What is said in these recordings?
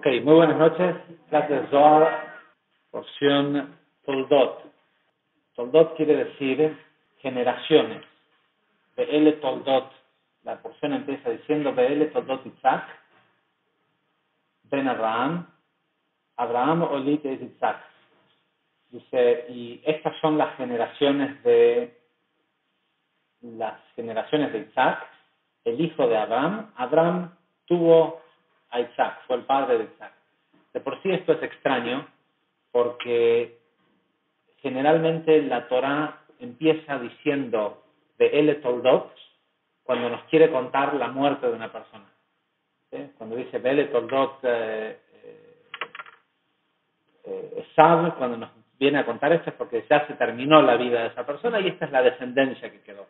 Ok, muy buenas noches. Clase de Zohar, porción Toldot. Toldot quiere decir generaciones. Be'ele Toldot. La porción empieza diciendo Be'ele Toldot Isaac, Ben Abraham. Abraham Olit es Isaac. Dice, y estas son las generaciones de Isaac, el hijo de Abraham. Abraham tuvo a Isaac, fue el padre de Isaac. De por sí esto es extraño porque generalmente la Torá empieza diciendo de El Toldot cuando nos quiere contar la muerte de una persona. ¿Sí? Cuando dice El Toldot Esav, cuando nos viene a contar esto es porque ya se terminó la vida de esa persona y esta es la descendencia que quedó.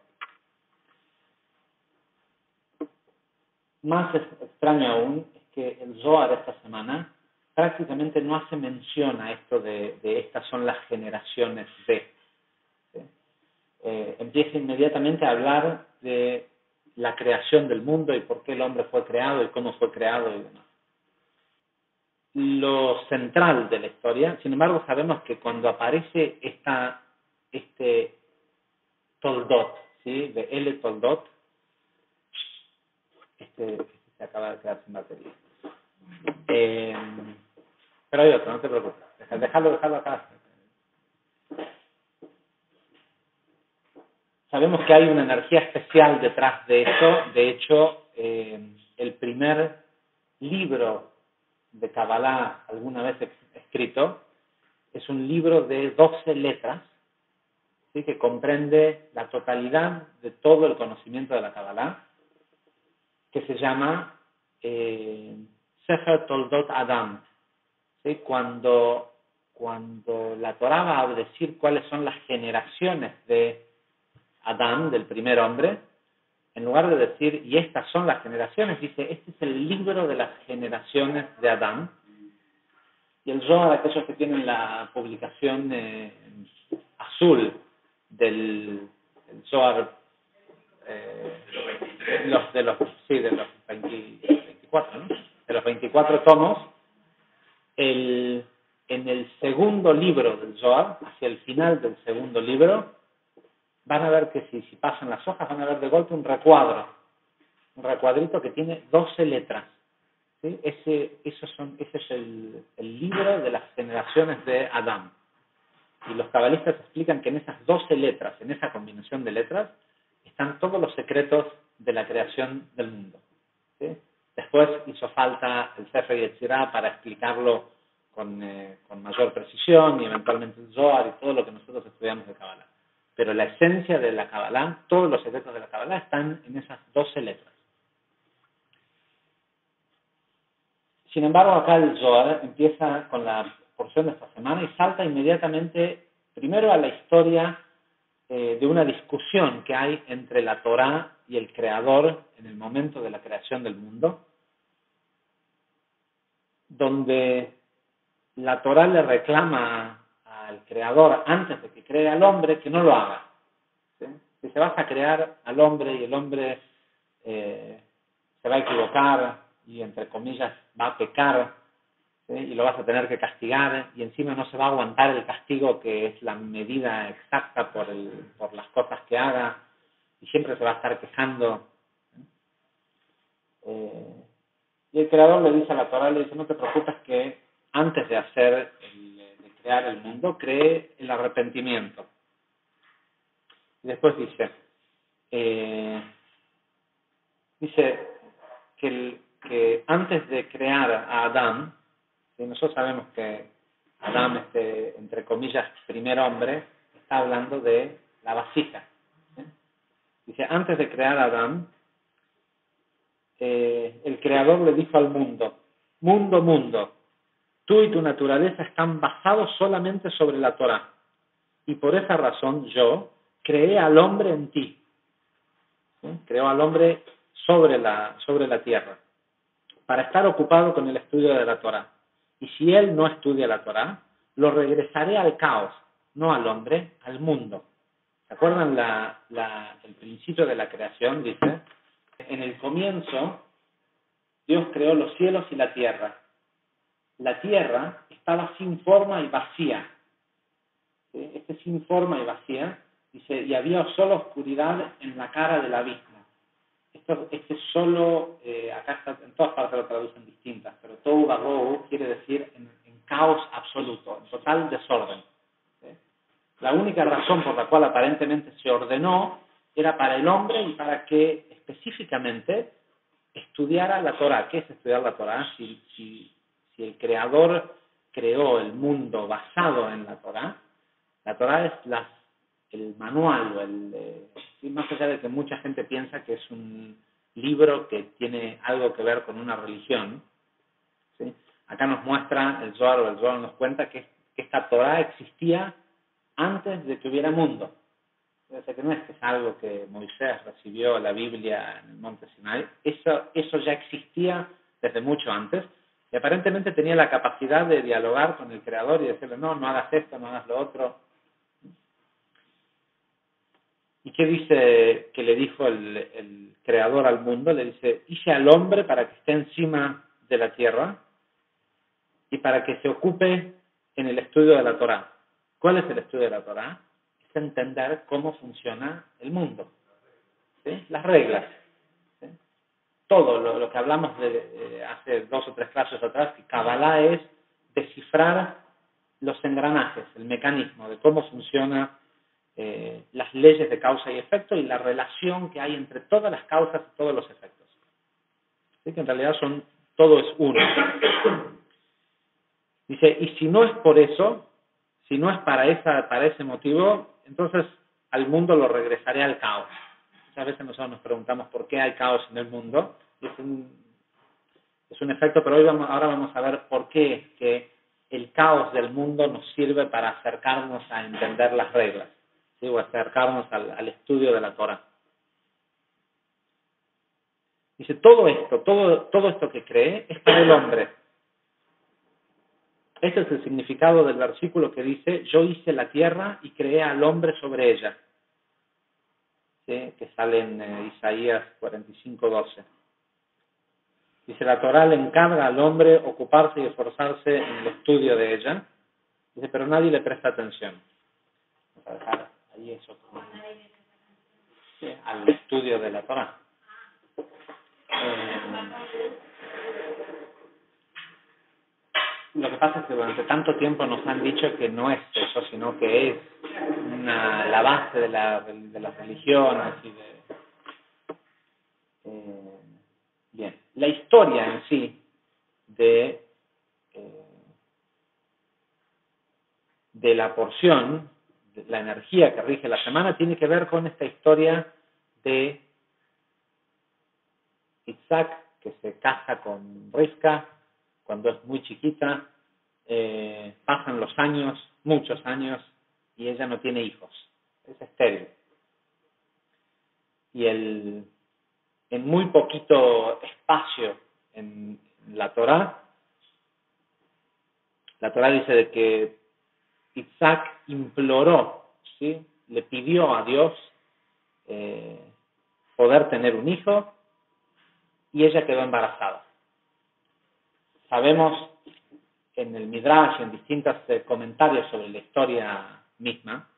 Más extraño aún es que el Zohar esta semana prácticamente no hace mención a esto de estas son las generaciones de. ¿Sí? Empieza inmediatamente a hablar de la creación del mundo y por qué el hombre fue creado y cómo fue creado y demás. Lo central de la historia, sin embargo, sabemos que cuando aparece este Toldot, ¿sí? De El Toldot, este se acaba de quedar sin batería. Pero hay otro, no te preocupes. Déjalo acá. Sabemos que hay una energía especial detrás de esto. De hecho, el primer libro de Kabbalah alguna vez escrito es un libro de 12 letras, ¿sí? Que comprende la totalidad de todo el conocimiento de la Kabbalah, que se llama Sefer Toldot Adam. ¿Sí? Cuando la Torá va a decir cuáles son las generaciones de Adán, del primer hombre, en lugar de decir, y estas son las generaciones, dice, este es el libro de las generaciones de Adán. Y el Zohar, aquellos que tienen la publicación azul del Zohar, de los 24, ¿no? De los 24 tomos, en el segundo libro del Zohar, hacia el final del segundo libro, van a ver que si pasan las hojas, van a ver de golpe un recuadrito que tiene 12 letras. ¿Sí? Ese es el libro de las generaciones de Adán. Y los cabalistas explican que en esas 12 letras, en esa combinación de letras, están todos los secretos de la creación del mundo. ¿Sí? Después hizo falta el Sefer Yetzirah para explicarlo con mayor precisión y eventualmente el Zohar y todo lo que nosotros estudiamos de Kabbalah. Pero la esencia de la Kabbalah, todos los secretos de la Kabbalah están en esas 12 letras. Sin embargo, acá el Zohar empieza con la porción de esta semana y salta inmediatamente primero a la historia de una discusión que hay entre la Torá y el Creador en el momento de la creación del mundo, donde la Torá le reclama al Creador antes de que cree al hombre que no lo haga. ¿Sí? Que se vas a crear al hombre y el hombre se va a equivocar y entre comillas va a pecar, ¿sí? Y lo vas a tener que castigar y encima no se va a aguantar el castigo que es la medida exacta por las cosas que haga y siempre se va a estar quejando. Y el Creador le dice a la Torá, le dice, no te preocupes que antes de crear el mundo, cree el arrepentimiento. Y después dice que antes de crear a Adán, ¿sí? Nosotros sabemos que Adán, entre comillas, primer hombre, está hablando de la vasija. ¿Sí? Dice, antes de crear a Adán, el Creador le dijo al mundo, mundo, tú y tu naturaleza están basados solamente sobre la Torá. Y por esa razón yo creé al hombre en ti. ¿Sí? Creó al hombre sobre la tierra, para estar ocupado con el estudio de la Torá. Y si él no estudia la Torá, lo regresaré al caos, no al hombre, al mundo. ¿Se acuerdan el principio de la creación? Dice, en el comienzo, Dios creó los cielos y la tierra. la tierra estaba sin forma y vacía. ¿Sí? Sin forma y vacía, dice, y había solo oscuridad en la cara del abismo. Solo, acá está, en todas partes lo traducen distintas, pero tohu vabohu quiere decir en caos absoluto, en total desorden. ¿Sí? La única razón por la cual aparentemente se ordenó era para el hombre y para que específicamente estudiara la Torá. ¿Qué es estudiar la Torá? Si el Creador creó el mundo basado en la Torá es el manual, más allá de que mucha gente piensa que es un libro que tiene algo que ver con una religión, ¿sí? Acá nos muestra el Zohar nos cuenta que esta Torá existía antes de que hubiera mundo. O sea, que no es que es algo que Moisés recibió la Biblia en el monte Sinai, eso ya existía desde mucho antes, y aparentemente tenía la capacidad de dialogar con el Creador y decirle, no hagas esto, no hagas lo otro. ¿Y qué dice que le dijo el Creador al mundo? Le dice, hice al hombre para que esté encima de la tierra y para que se ocupe en el estudio de la Torá. ¿Cuál es el estudio de la Torá? Es entender cómo funciona el mundo, ¿sí? Las reglas, ¿sí? Todo lo que hablamos de hace 2 o 3 clases atrás, que Kabbalah es descifrar los engranajes, el mecanismo de cómo funciona las leyes de causa y efecto y la relación que hay entre todas las causas y todos los efectos. ¿Sí? Que en realidad todo es uno. Dice, y si no es por eso, si no es para ese motivo, entonces al mundo lo regresaré al caos. Muchas veces nosotros nos preguntamos por qué hay caos en el mundo. Y es un efecto, pero ahora vamos a ver por qué es que el caos del mundo nos sirve para acercarnos a entender las reglas, ¿sí? O acercarnos al estudio de la Torah. Dice, todo esto que cree es para el hombre. Este es el significado del versículo que dice, yo hice la tierra y creé al hombre sobre ella, ¿sí? Que sale en Isaías 45:12. Dice, la Torá le encarga al hombre ocuparse y esforzarse en el estudio de ella. Dice, pero nadie le presta atención. Vamos a dejar ahí eso al estudio de la Torá. Lo que pasa es que durante tanto tiempo nos han dicho que no es eso, sino que es la base de las religiones y bien. La historia en sí de la porción, de la energía que rige la semana, tiene que ver con esta historia de Isaac, que se casa con Rivka cuando es muy chiquita, pasan los años, muchos años, y ella no tiene hijos, es estéril. Y en muy poquito espacio en la Torá dice de que Isaac imploró, ¿sí? Le pidió a Dios poder tener un hijo, y ella quedó embarazada. Sabemos en el Midrash, en distintos comentarios sobre la historia misma,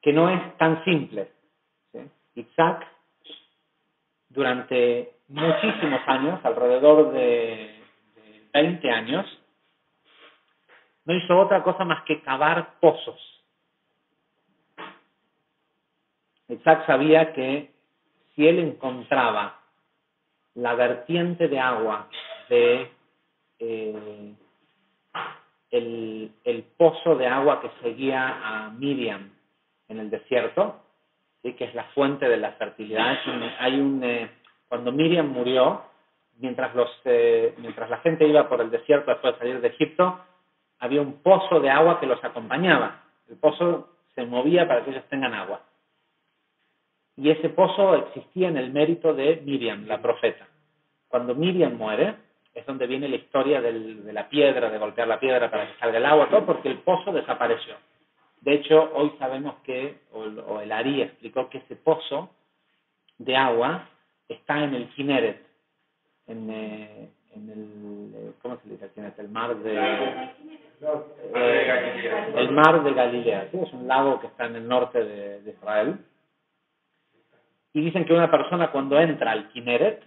que no es tan simple, ¿sí? Isaac, durante muchísimos años, alrededor de 20 años, no hizo otra cosa más que cavar pozos. Isaac sabía que si él encontraba la vertiente de agua de el pozo de agua que seguía a Miriam en el desierto, ¿sí? Que es la fuente de la fertilidad. Cuando Miriam murió, mientras la gente iba por el desierto después de salir de Egipto, había un pozo de agua que los acompañaba. El pozo se movía para que ellos tengan agua. Y ese pozo existía en el mérito de Miriam, la profeta. Cuando Miriam muere, es donde viene la historia de la piedra, de golpear la piedra para que salga el agua, todo porque el pozo desapareció. De hecho, hoy sabemos o el Ari explicó que ese pozo de agua está en el Kineret, ¿cómo se dice Kineret? el mar de Galilea, ¿sí? Es un lago que está en el norte de Israel. Y dicen que una persona cuando entra al Kineret,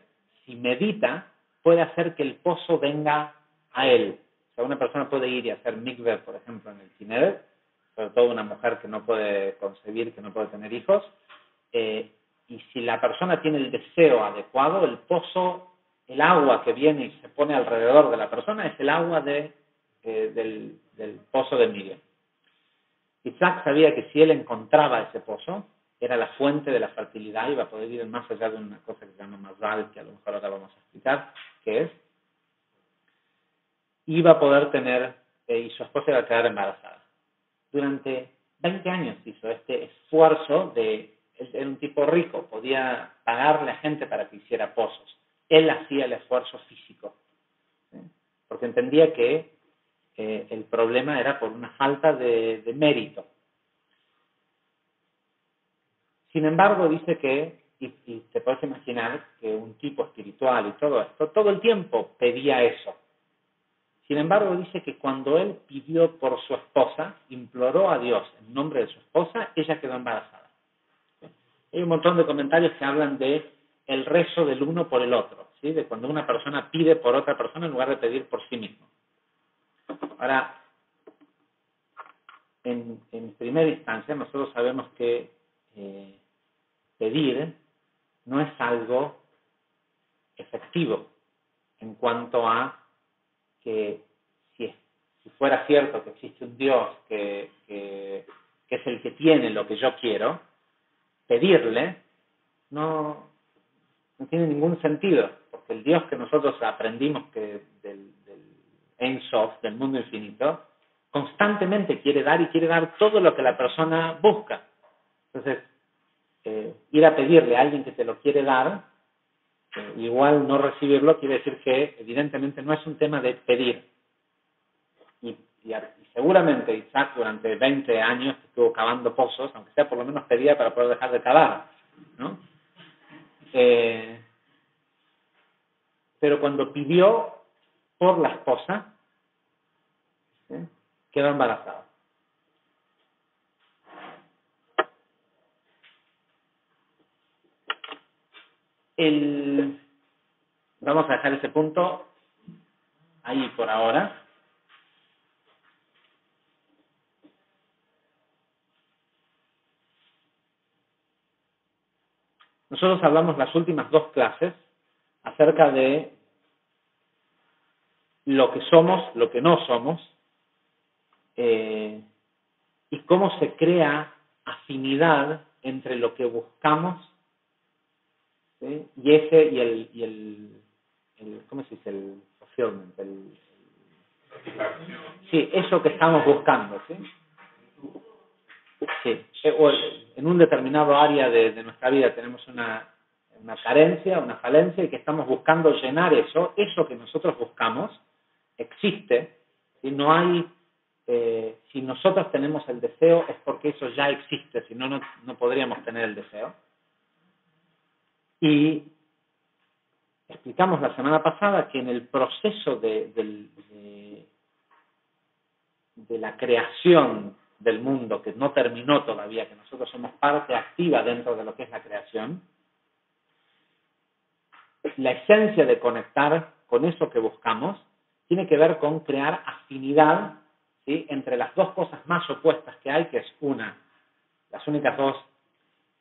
si medita, puede hacer que el pozo venga a él. O sea, una persona puede ir y hacer mikveh, por ejemplo, en el Kineret, sobre todo una mujer que no puede concebir, que no puede tener hijos, y si la persona tiene el deseo adecuado, el pozo, el agua que viene y se pone alrededor de la persona es el agua del pozo de Miriam. Isaac sabía que si él encontraba ese pozo, era la fuente de la fertilidad, iba a poder ir más allá de una cosa que se llama mazal, que a lo mejor ahora vamos a explicar qué es. Iba a poder tener, y su esposa iba a quedar embarazada. Durante 20 años hizo este esfuerzo él era un tipo rico, podía pagarle a gente para que hiciera pozos. Él hacía el esfuerzo físico, ¿sí? Porque entendía que el problema era por una falta de mérito. Sin embargo, dice que, y te puedes imaginar que un tipo espiritual y todo esto, todo el tiempo pedía eso. Sin embargo, dice que cuando él pidió por su esposa, imploró a Dios en nombre de su esposa, ella quedó embarazada. Hay un montón de comentarios que hablan de el rezo del uno por el otro, ¿sí? De cuando una persona pide por otra persona en lugar de pedir por sí mismo. Ahora, en primera instancia, nosotros sabemos que pedir no es algo efectivo en cuanto a que si fuera cierto que existe un Dios que es el que tiene lo que yo quiero, pedirle no tiene ningún sentido, porque el Dios que nosotros aprendimos que del Ein Sof, del mundo infinito, constantemente quiere dar y quiere dar todo lo que la persona busca. Entonces, ir a pedirle a alguien que te lo quiere dar, igual no recibirlo, quiere decir que evidentemente no es un tema de pedir. Y seguramente Isaac durante 20 años estuvo cavando pozos, aunque sea por lo menos pedía para poder dejar de cavar, ¿no? Pero cuando pidió por la esposa, quedó embarazada. Vamos a dejar ese punto ahí por ahora. Nosotros hablamos las últimas 2 clases acerca de lo que somos, lo que no somos, y cómo se crea afinidad entre lo que buscamos, ¿sí? y el ¿cómo se dice? El fulfillment, sí, eso que estamos buscando, ¿sí? Sí, o en un determinado área de nuestra vida tenemos una carencia, una falencia, y que estamos buscando llenar eso que nosotros buscamos existe, y no hay, si nosotros tenemos el deseo es porque eso ya existe, si no, no podríamos tener el deseo. Y explicamos la semana pasada que en el proceso de la creación del mundo, que no terminó todavía, que nosotros somos parte activa dentro de lo que es la creación, la esencia de conectar con eso que buscamos tiene que ver con crear afinidad, ¿sí? Entre las 2 cosas más opuestas que hay, que es las únicas 2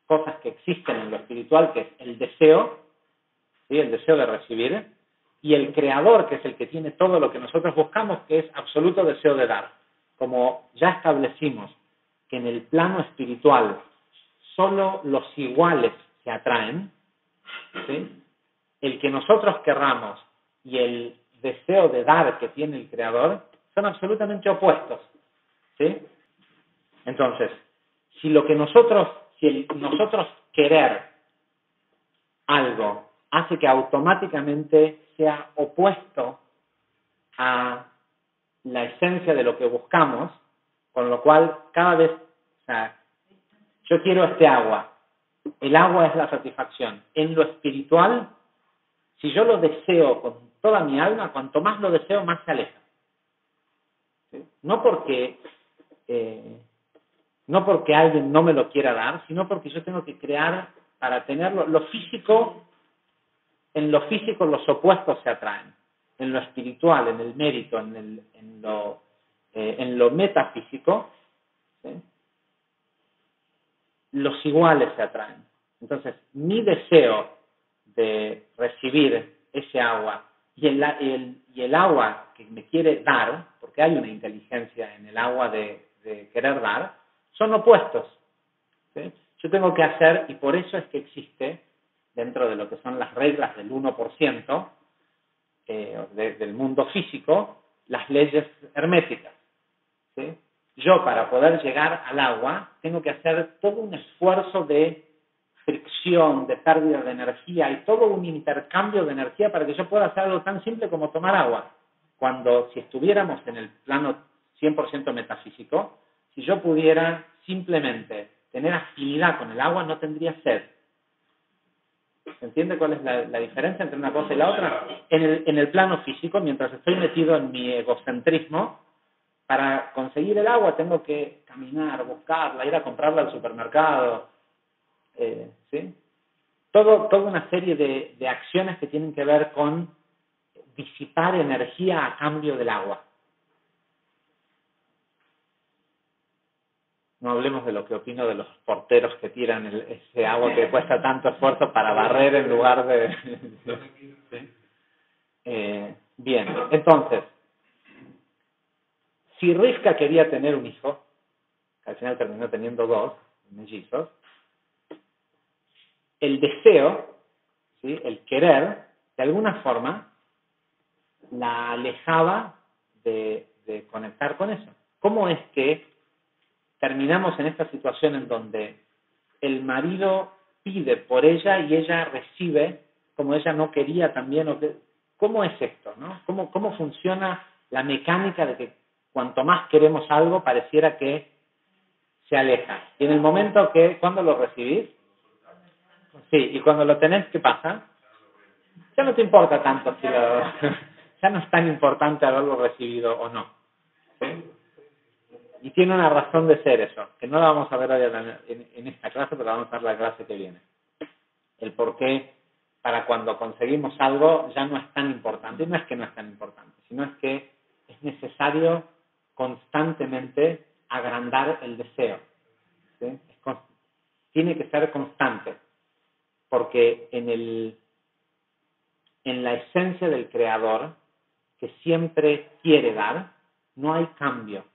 cosas que existen en lo espiritual, que es el deseo, ¿sí? El deseo de recibir, y el creador, que es el que tiene todo lo que nosotros buscamos, que es absoluto deseo de dar. Como ya establecimos que en el plano espiritual solo los iguales se atraen, ¿sí? El que nosotros querramos y el deseo de dar que tiene el creador son absolutamente opuestos, ¿sí? Entonces, si nosotros querer algo hace que automáticamente sea opuesto a la esencia de lo que buscamos, con lo cual cada vez, o sea, yo quiero este agua, el agua es la satisfacción. En lo espiritual, si yo lo deseo con toda mi alma, cuanto más lo deseo, más se aleja. ¿sí? No porque alguien no me lo quiera dar, sino porque yo tengo que crear para tenerlo. En lo físico los opuestos se atraen. En lo espiritual, en el mérito, en lo metafísico, ¿sí? Los iguales se atraen. Entonces, mi deseo de recibir ese agua y el agua que me quiere dar, porque hay una inteligencia en el agua de querer dar, son opuestos. ¿Sí? Yo tengo que hacer, y por eso es que existe, dentro de lo que son las reglas del 1% del mundo físico, las leyes herméticas. ¿Sí? Yo, para poder llegar al agua, tengo que hacer todo un esfuerzo de fricción, de pérdida de energía y todo un intercambio de energía para que yo pueda hacer algo tan simple como tomar agua. Cuando, si estuviéramos en el plano 100% metafísico, si yo pudiera simplemente tener afinidad con el agua, no tendría sed. ¿Se entiende cuál es la diferencia entre una cosa y la otra? En el plano físico, mientras estoy metido en mi egocentrismo, para conseguir el agua tengo que caminar, buscarla, ir a comprarla al supermercado, ¿sí? Toda una serie de acciones que tienen que ver con disipar energía a cambio del agua. No hablemos de lo que opino de los porteros que tiran ese agua que cuesta tanto esfuerzo para barrer en lugar de... ¿Sí? Bien, entonces, si Rivka quería tener un hijo, que al final terminó teniendo 2 mellizos, el deseo, ¿sí? El querer, de alguna forma, la alejaba de conectar con eso. ¿Cómo es que terminamos en esta situación en donde el marido pide por ella y ella recibe como ella no quería también? ¿Cómo es esto, no? ¿Cómo funciona la mecánica de que cuanto más queremos algo pareciera que se aleja? Y en el momento que, ¿cuándo lo recibís? Sí, y cuando lo tenés, ¿qué pasa? Ya no te importa tanto si ya no es tan importante haberlo recibido o no. ¿Sí? Y tiene una razón de ser eso, que no la vamos a ver hoy en esta clase, pero la vamos a ver la clase que viene. El por qué para cuando conseguimos algo ya no es tan importante. Y no es que no es tan importante, sino es que es necesario constantemente agrandar el deseo. ¿Sí? Tiene que ser constante, porque en la esencia del creador, que siempre quiere dar, no hay cambio.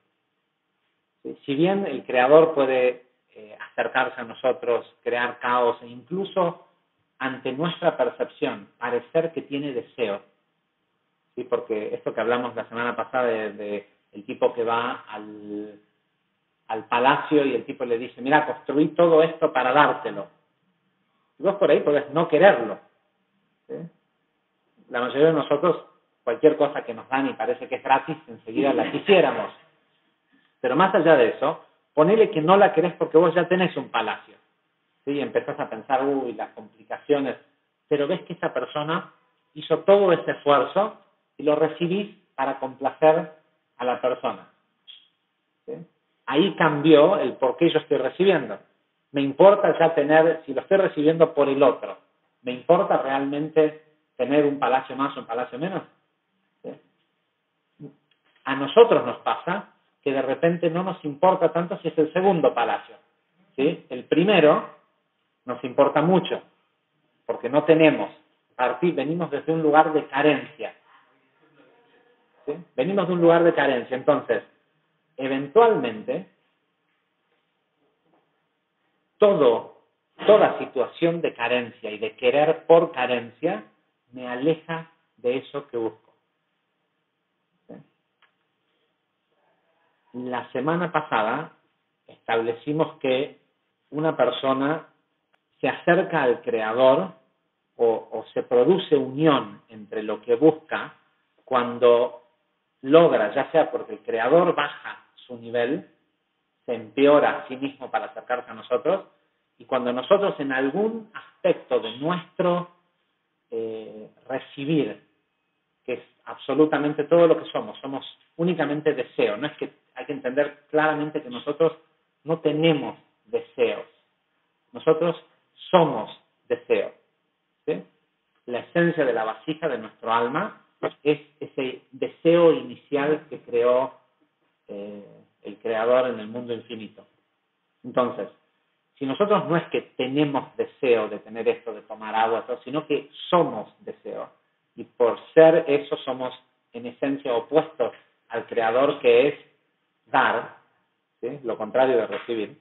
¿Sí? Si bien el creador puede acercarse a nosotros, crear caos e incluso ante nuestra percepción parecer que tiene deseo, ¿sí? Porque esto que hablamos la semana pasada de el tipo que va al palacio y el tipo le dice, mira, construí todo esto para dártelo. Y vos por ahí podés no quererlo. ¿Sí? La mayoría de nosotros, cualquier cosa que nos dan y parece que es gratis, enseguida la quisiéramos. Pero más allá de eso, ponele que no la querés porque vos ya tenés un palacio. ¿Sí? Y empezás a pensar, uy, las complicaciones. Pero ves que esa persona hizo todo ese esfuerzo y lo recibís para complacer a la persona. ¿Sí? Ahí cambió el por qué yo estoy recibiendo. Me importa ya tener, si lo estoy recibiendo por el otro, ¿me importa realmente tener un palacio más o un palacio menos? ¿Sí? A nosotros nos pasa que de repente no nos importa tanto si es el segundo palacio. ¿Sí? El primero nos importa mucho, porque no tenemos. Venimos desde un lugar de carencia. ¿Sí? Venimos de un lugar de carencia. Entonces, eventualmente, toda situación de carencia y de querer por carencia me aleja de eso que busco. ¿Sí? La semana pasada establecimos que una persona se acerca al creador o se produce unión entre lo que busca cuando logra, ya sea porque el creador baja su nivel, se empeora a sí mismo para acercarse a nosotros, y cuando nosotros en algún aspecto de nuestro recibir que es absolutamente todo lo que somos. Somos únicamente deseo. No es que hay que entender claramente que nosotros no tenemos deseos. Nosotros somos deseo. ¿Sí? La esencia de la vasija de nuestro alma es ese deseo inicial que creó el Creador en el mundo infinito. Entonces, si nosotros no es que tenemos deseo de tener esto, de tomar agua, todo, sino que somos deseo, y por ser eso somos en esencia opuestos al Creador, que es dar, ¿sí? Lo contrario de recibir.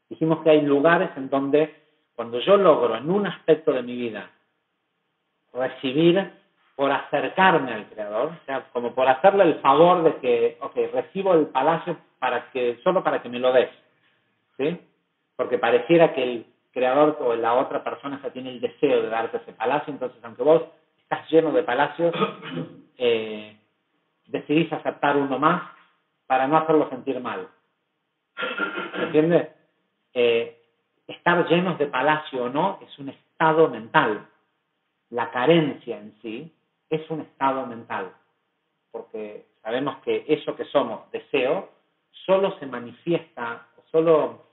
Dijimos que hay lugares en donde cuando yo logro en un aspecto de mi vida recibir por acercarme al Creador, o sea, como por hacerle el favor de que, recibo el palacio solo para que me lo des, ¿sí? Porque pareciera que el Creador o la otra persona ya tiene el deseo de darte ese palacio, entonces aunque vos estás lleno de palacios, decidís aceptar uno más para no hacerlo sentir mal. ¿Me entiendes? Estar llenos de palacio o no es un estado mental. La carencia en sí es un estado mental, porque sabemos que eso que somos, deseo, solo se manifiesta, solo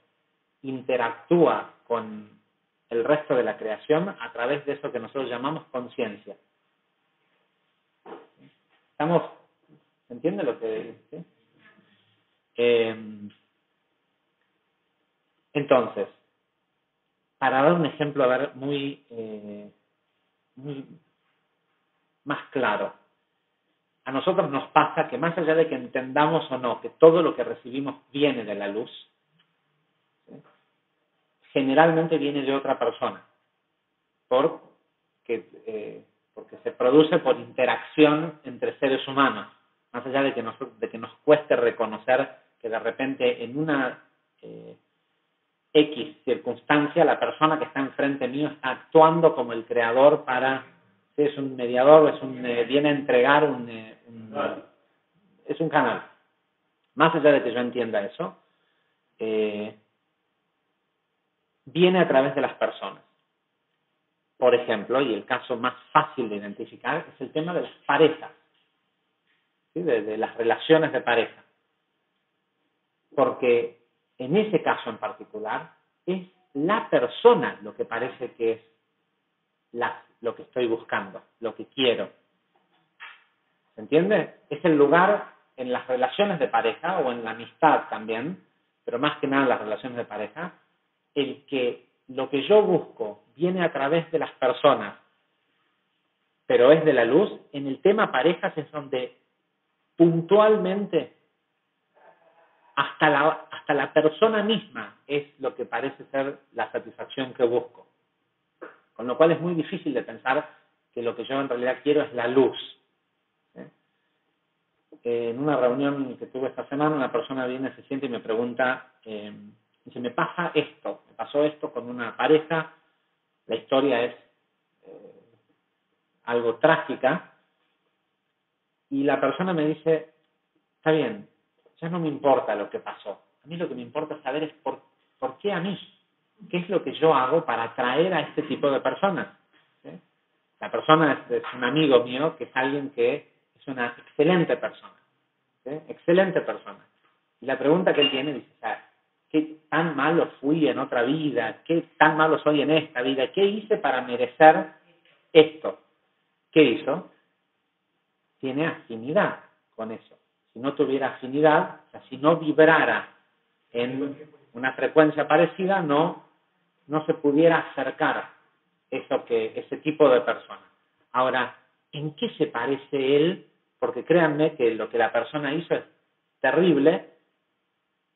interactúa con el resto de la creación a través de eso que nosotros llamamos conciencia. ¿Se entiende lo que dice? Entonces, para dar un ejemplo, a ver, muy más claro, a nosotros nos pasa que más allá de que entendamos o no que todo lo que recibimos viene de la luz, ¿sí? Generalmente viene de otra persona, porque se produce por interacción entre seres humanos, más allá de que nos cueste reconocer que de repente en una X circunstancia la persona que está enfrente mío está actuando como el creador es un mediador, viene a entregar es un canal. Más allá de que yo entienda eso, viene a través de las personas. Por ejemplo, y el caso más fácil de identificar es el tema de las parejas, ¿sí? de las relaciones de pareja. Porque en ese caso en particular es la persona lo que parece que es lo que estoy buscando, lo que quiero. ¿Se entiende? Es el lugar en las relaciones de pareja o en la amistad también, pero más que nada en las relaciones de pareja, el que lo que yo busco viene a través de las personas, pero es de la luz. En el tema parejas es donde puntualmente hasta la persona misma es lo que parece ser la satisfacción que busco. Con lo cual es muy difícil de pensar que lo que yo en realidad quiero es la luz. En una reunión que tuve esta semana, una persona viene, se siente y me pregunta, dice, me pasó esto con una pareja, la historia es algo trágica, y la persona me dice, está bien, ya no me importa lo que pasó, a mí lo que me importa saber es por qué a mí, qué es lo que yo hago para atraer a este tipo de personas. ¿Sí? La persona es un amigo mío, que es alguien que es una excelente persona. ¿Sí? Excelente persona. Y la pregunta que él tiene dice, ¿qué tan malo fui en otra vida? ¿Qué tan malo soy en esta vida? ¿Qué hice para merecer esto? ¿Qué hizo? Tiene afinidad con eso. Si no tuviera afinidad, o sea, si no vibrara en una frecuencia parecida, no se pudiera acercar ese tipo de persona. Ahora, ¿en qué se parece él? Porque créanme que lo que la persona hizo es terrible,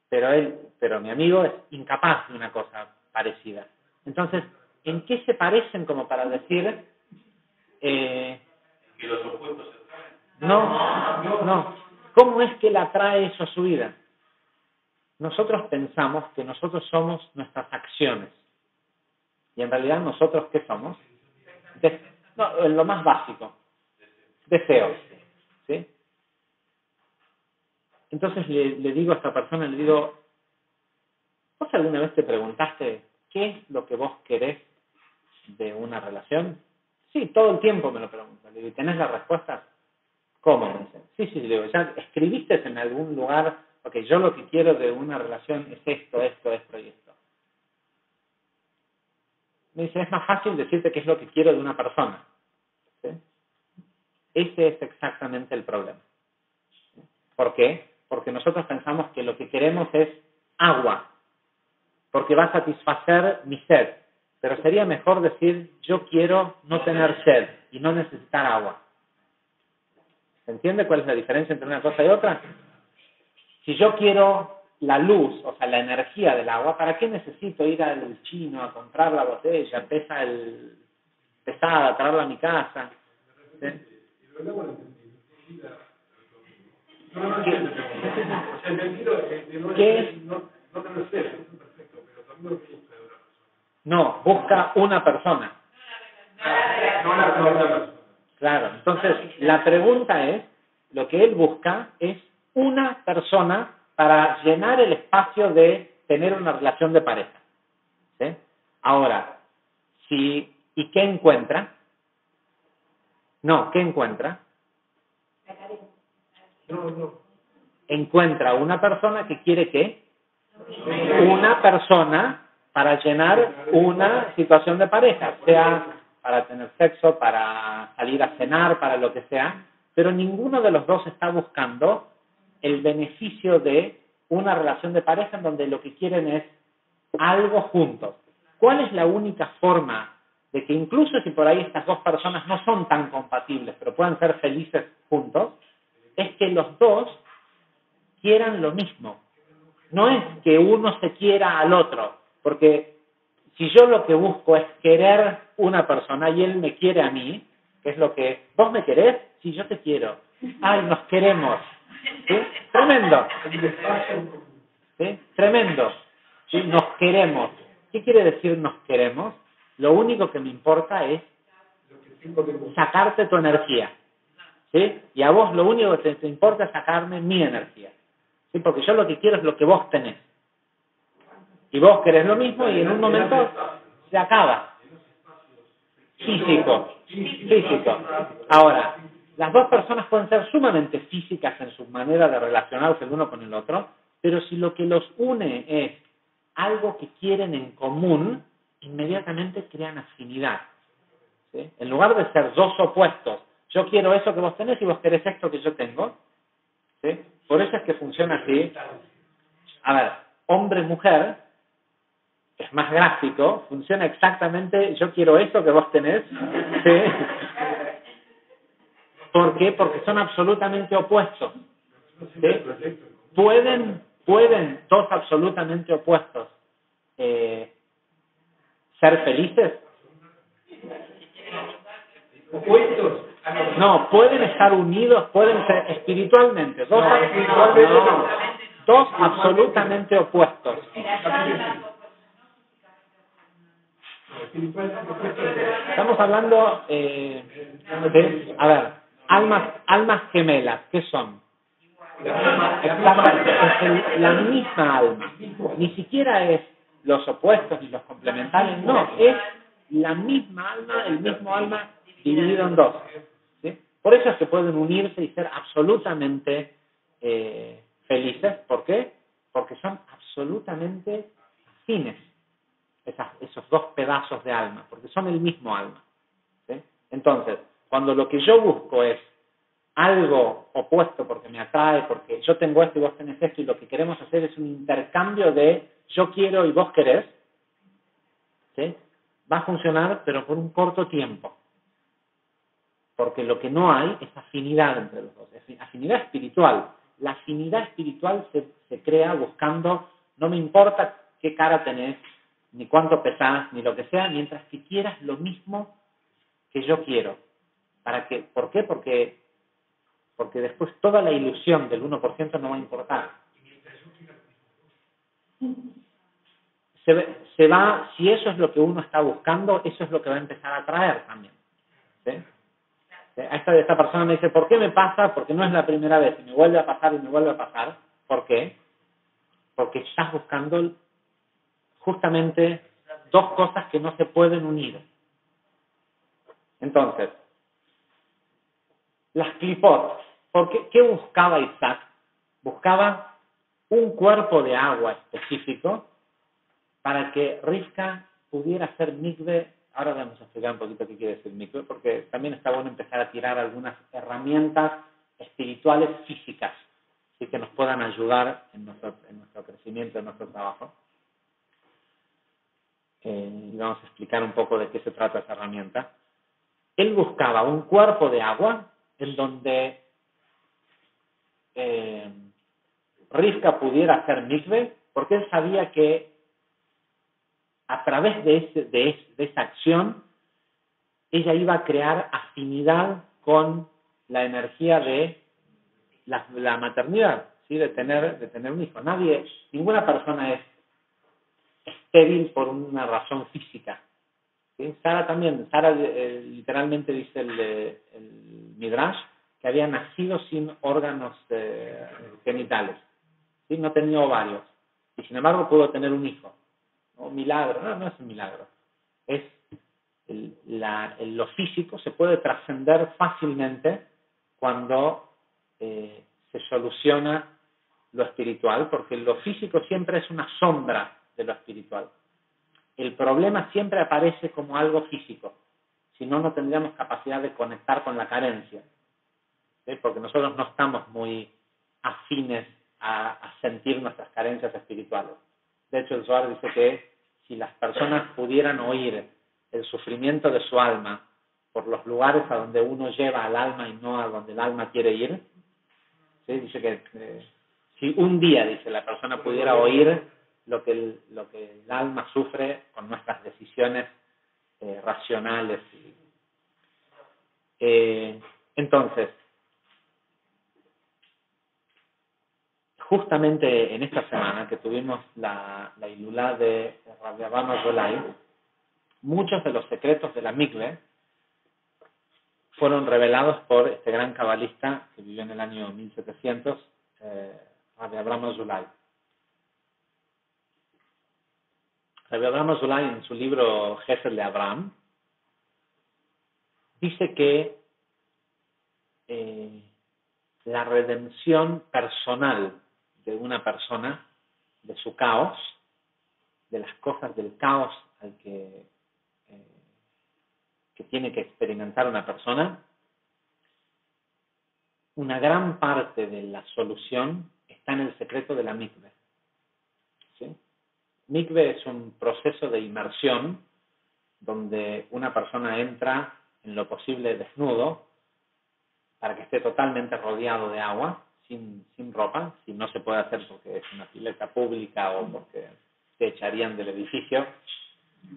pero mi amigo es incapaz de una cosa parecida. Entonces, ¿en qué se parecen como para decir que los opuestos se atraen? No. ¿Cómo es que él atrae eso a su vida? Nosotros pensamos que nosotros somos nuestras acciones. Y en realidad nosotros, ¿qué somos? Lo más básico. Deseos. ¿Sí? Entonces le digo a esta persona, ¿vos alguna vez te preguntaste qué es lo que vos querés de una relación? Sí, todo el tiempo me lo preguntan. Le digo, ¿y tenés la respuesta? ¿Cómo? Me dicen. Sí, le digo, ¿ya escribiste en algún lugar? Porque yo lo que quiero de una relación es esto y esto. Me dice, es más fácil decirte qué es lo que quiero de una persona. ¿Sí? Ese es exactamente el problema. ¿Por qué? Porque nosotros pensamos que lo que queremos es agua, porque va a satisfacer mi sed. Pero sería mejor decir, yo quiero no tener sed y no necesitar agua. ¿Se entiende cuál es la diferencia entre una cosa y otra? Si yo quiero la luz, o sea, la energía del agua, ¿para qué necesito ir al chino a comprar la botella? Pesada, traerla a mi casa. ¿Sí? ¿Qué? No, busca una persona. Claro, entonces la pregunta es, lo que él busca es una persona para llenar el espacio de tener una relación de pareja. ¿Sí? Ahora, ¿y qué encuentra? No, ¿qué encuentra? Encuentra una persona que quiere ¿qué? Una persona para llenar una situación de pareja, sea para tener sexo, para salir a cenar, para lo que sea, pero ninguno de los dos está buscando el beneficio de una relación de pareja en donde lo que quieren es algo juntos. ¿Cuál es la única forma de que incluso si por ahí estas dos personas no son tan compatibles, pero puedan ser felices juntos? Es que los dos quieran lo mismo. No es que uno se quiera al otro, porque si yo lo que busco es querer una persona y él me quiere a mí, que es lo que vos me querés, si yo te quiero. Ay, nos queremos. ¿Sí? Tremendo. ¿Sí? Tremendo. ¿Sí? Nos queremos. ¿Qué quiere decir nos queremos? Lo único que me importa es sacarte tu energía. ¿Sí? Y a vos lo único que te importa es sacarme mi energía. ¿Sí? Porque yo lo que quiero es lo que vos tenés. Y vos querés lo mismo y en un momento se acaba. Físico. Ahora, las dos personas pueden ser sumamente físicas en su manera de relacionarse el uno con el otro, pero si lo que los une es algo que quieren en común, inmediatamente crean afinidad. ¿Sí? En lugar de ser dos opuestos, yo quiero eso que vos tenés y vos querés esto que yo tengo, ¿sí? Por eso es que funciona así. A ver, hombre-mujer, es más gráfico, funciona exactamente, yo quiero esto que vos tenés, ¿sí? ¿Por qué? Porque son absolutamente opuestos. ¿Sí? ¿Pueden dos absolutamente opuestos ser felices? ¿Opuestos? No, pueden estar unidos, pueden ser espiritualmente, dos absolutamente opuestos. Estamos hablando de, a ver, almas gemelas, ¿qué son? Exactamente, es la misma alma. Ni siquiera es los opuestos ni los complementarios, no, es la misma alma, el mismo alma dividido en dos. ¿Sí? Por eso es que pueden unirse y ser absolutamente felices. ¿Por qué? Porque son absolutamente afines. Esos dos pedazos de alma, porque son el mismo alma. ¿Sí? Entonces, cuando lo que yo busco es algo opuesto porque me atrae, porque yo tengo esto y vos tenés esto y lo que queremos hacer es un intercambio de yo quiero y vos querés, ¿sí? Va a funcionar pero por un corto tiempo. Porque lo que no hay es afinidad entre los dos, es afinidad espiritual. La afinidad espiritual se crea buscando, no me importa qué cara tenés, ni cuánto pesás, ni lo que sea, mientras que quieras lo mismo que yo quiero. ¿Por qué? Porque después toda la ilusión del 1% no va a importar. Si eso es lo que uno está buscando, eso es lo que va a empezar a atraer también. ¿Sí? Esta persona me dice, ¿por qué me pasa? Porque no es la primera vez, y me vuelve a pasar y me vuelve a pasar. ¿Por qué? Porque estás buscando justamente dos cosas que no se pueden unir. Entonces, las clipot, ¿qué buscaba Isaac? Buscaba un cuerpo de agua específico para que Rivka pudiera hacer mikve. Ahora vamos a explicar un poquito qué quiere decir mikve, porque también está bueno empezar a tirar algunas herramientas espirituales físicas, así que nos puedan ayudar en nuestro crecimiento, en nuestro trabajo. Y vamos a explicar un poco de qué se trata esa herramienta. Él buscaba un cuerpo de agua en donde Rivka pudiera hacer mikve, porque él sabía que a través de esa acción ella iba a crear afinidad con la energía de la maternidad, ¿sí? de tener un hijo. Ninguna persona es estéril por una razón física. ¿Sí? Sara también, literalmente dice el Midrash, que había nacido sin órganos genitales, ¿sí? No tenía ovarios, y sin embargo pudo tener un hijo. Un milagro, no es un milagro. Es lo físico se puede trascender fácilmente cuando se soluciona lo espiritual, porque lo físico siempre es una sombra de lo espiritual. El problema siempre aparece como algo físico, si no, no tendríamos capacidad de conectar con la carencia, ¿sí? Porque nosotros no estamos muy afines a sentir nuestras carencias espirituales. De hecho, el Zohar dice que si las personas pudieran oír el sufrimiento de su alma por los lugares a donde uno lleva al alma y no a donde el alma quiere ir, ¿sí? Dice que si un día, dice, la persona pudiera oír lo que el alma sufre con nuestras decisiones racionales. Entonces, justamente en esta semana que tuvimos la Ilulá de Rabbi Abraham Azulay, muchos de los secretos de la mikve fueron revelados por este gran cabalista que vivió en el año 1700, Rabbi Abraham Azulay. Rabbi Abraham Azulay, en su libro Gesed de Abraham, dice que la redención personal de una persona, de su caos, de las cosas del caos al que tiene que experimentar una persona, una gran parte de la solución está en el secreto de la mikve. ¿Sí? Mikve es un proceso de inmersión donde una persona entra en lo posible desnudo para que esté totalmente rodeado de agua, sin ropa, si no se puede hacer porque es una pileta pública o porque se echarían del edificio.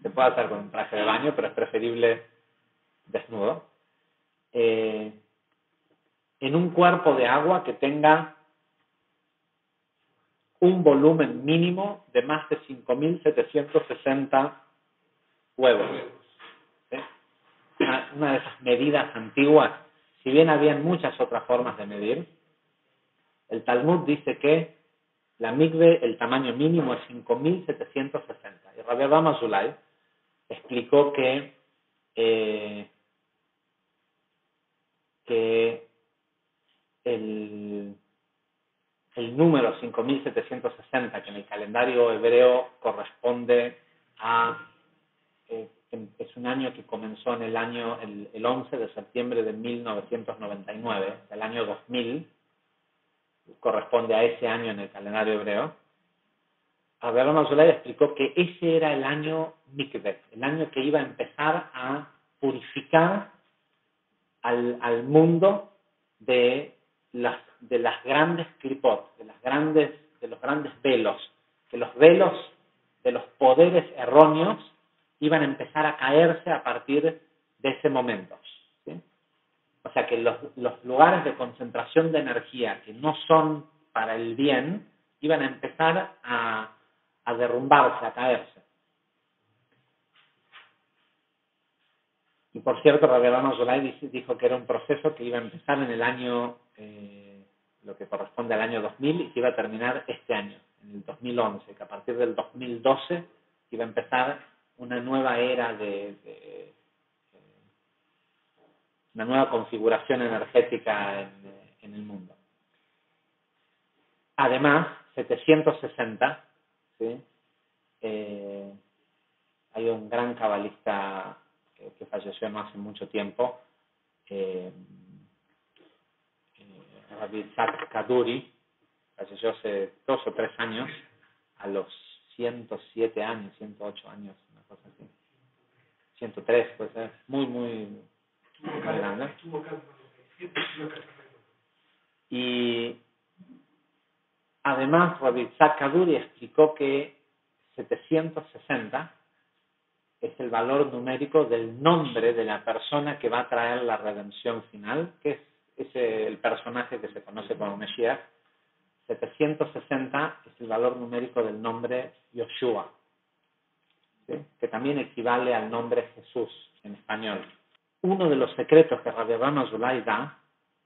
Se puede hacer con un traje de baño, pero es preferible desnudo. En un cuerpo de agua que tenga un volumen mínimo de más de 5.760 huevos. ¿Sí? Una de esas medidas antiguas, si bien habían muchas otras formas de medir, el Talmud dice que la mikve, el tamaño mínimo es 5.760. Y Rabbi Abraham Azulay explicó que el número 5.760, que en el calendario hebreo corresponde a es un año que comenzó en el 11 de septiembre de 1999, el año 2000, corresponde a ese año en el calendario hebreo. Abraham Azulay explicó que ese era el año mikveh, el año que iba a empezar a purificar al mundo de las grandes clipot, de los grandes velos, que los velos de los poderes erróneos iban a empezar a caerse a partir de ese momento. ¿Sí? O sea que los lugares de concentración de energía que no son para el bien iban a empezar a derrumbarse, a caerse. Y por cierto, Rabbi Abraham Azulay dijo que era un proceso que iba a empezar en el año, lo que corresponde al año 2000, y que iba a terminar este año, en el 2011, que a partir del 2012 iba a empezar una nueva era de una nueva configuración energética en el mundo. Además, 760, ¿sí? Hay un gran cabalista que falleció no hace mucho tiempo, Rabbi Yitzhak Kaduri, falleció hace 2 o 3 años, a los 107 años, 108 años, una cosa así. 103, pues es muy grande. Y además, Rabbi Yitzhak Kaduri explicó que 760 es el valor numérico del nombre de la persona que va a traer la redención final, que es el personaje que se conoce como Mesías. 760 es el valor numérico del nombre Yoshua, ¿sí? Que también equivale al nombre Jesús en español. Uno de los secretos que Rabbi Abraham Azulay da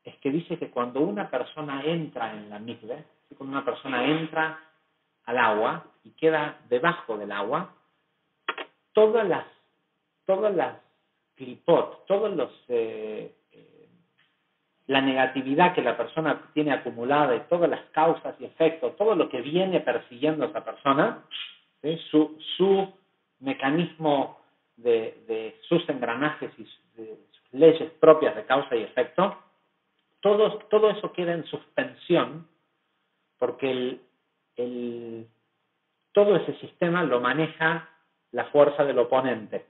es que dice que cuando una persona entra en la mikve, cuando una persona entra al agua y queda debajo del agua, todas las clipot, la negatividad que la persona tiene acumulada y todas las causas y efectos, todo lo que viene persiguiendo a esa persona, ¿sí? Su mecanismo de sus engranajes y de sus leyes propias de causa y efecto, todo eso queda en suspensión porque todo ese sistema lo maneja la fuerza del oponente.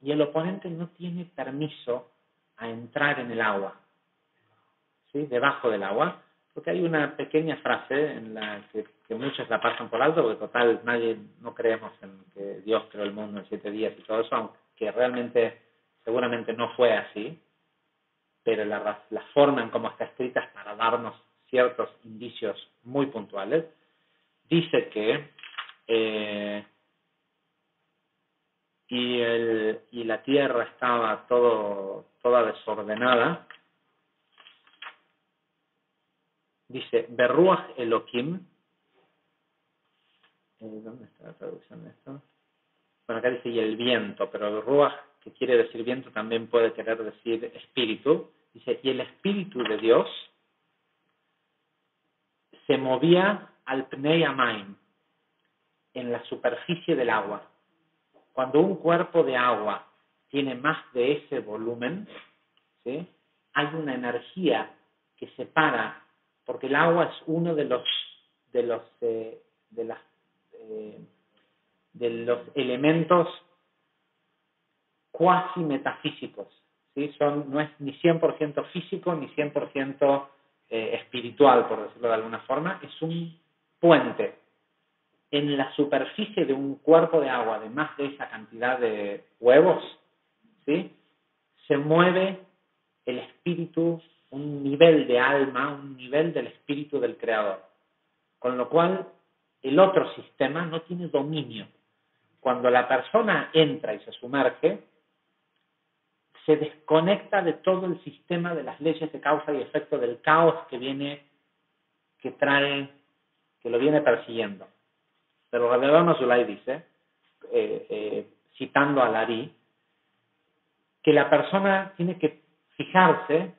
Y el oponente no tiene permiso a entrar en el agua, ¿sí? Debajo del agua, porque hay una pequeña frase en la que muchos la pasan por alto, porque total, no creemos en que Dios creó el mundo en 7 días y todo eso, aunque realmente, seguramente no fue así, pero la forma en cómo está escrita es para darnos ciertos indicios muy puntuales. Dice que y la tierra estaba toda desordenada. Dice, Berruach Elohim. ¿Dónde está la traducción de esto? Bueno, acá dice y el viento, pero Ruach, que quiere decir viento, también puede querer decir espíritu. Dice, y el espíritu de Dios se movía al Pnei Amaim, en la superficie del agua. Cuando un cuerpo de agua tiene más de ese volumen, ¿sí? Hay una energía que separa, porque el agua es uno de los elementos cuasi metafísicos, ¿sí? No es ni 100% físico ni 100% espiritual, por decirlo de alguna forma, es un puente. En la superficie de un cuerpo de agua de más de esa cantidad de huevos, ¿sí? Se mueve el espíritu, un nivel de alma, un nivel del espíritu del creador. Con lo cual, el otro sistema no tiene dominio. Cuando la persona entra y se sumerge, se desconecta de todo el sistema de las leyes de causa y efecto del caos que lo viene persiguiendo. Pero Rabbi Abraham Azulay dice, citando a Lari, que la persona tiene que fijarse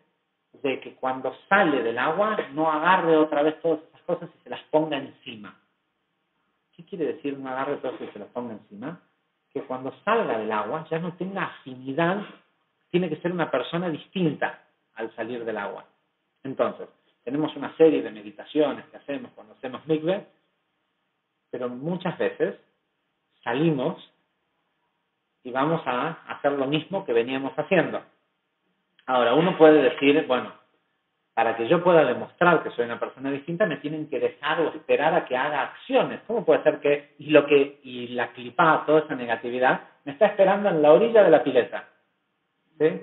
de que cuando sale del agua no agarre otra vez todas esas cosas y se las ponga encima. ¿Qué quiere decir no agarre todas y se las ponga encima? Que cuando salga del agua ya no tenga afinidad, tiene que ser una persona distinta al salir del agua. Entonces, tenemos una serie de meditaciones que hacemos cuando hacemos mikveh, pero muchas veces salimos y vamos a hacer lo mismo que veníamos haciendo. Ahora, uno puede decir, bueno, para que yo pueda demostrar que soy una persona distinta, me tienen que dejar o esperar a que haga acciones. ¿Cómo puede ser que y la clipada, toda esa negatividad, me está esperando en la orilla de la pileta? ¿Sí?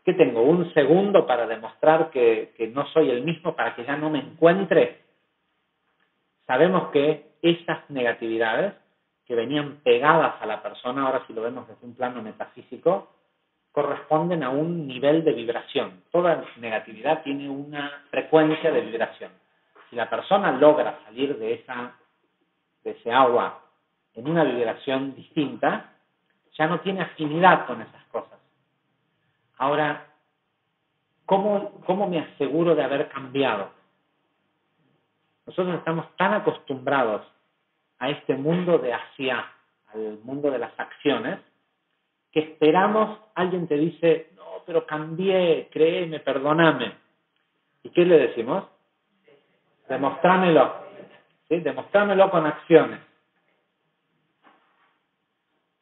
¿Qué tengo? ¿Un segundo para demostrar que no soy el mismo, para que ya no me encuentre? Sabemos que esas negatividades que venían pegadas a la persona, ahora si lo vemos desde un plano metafísico, corresponden a un nivel de vibración. Toda negatividad tiene una frecuencia de vibración. Si la persona logra salir de ese agua en una vibración distinta, ya no tiene afinidad con esas cosas. Ahora, ¿Cómo me aseguro de haber cambiado? Nosotros estamos tan acostumbrados a este mundo de hacia, al mundo de las acciones, que esperamos, alguien te dice, no, pero cambié, créeme, perdóname. ¿Y qué le decimos? Demostrámelo. ¿Sí? Demostrámelo con acciones.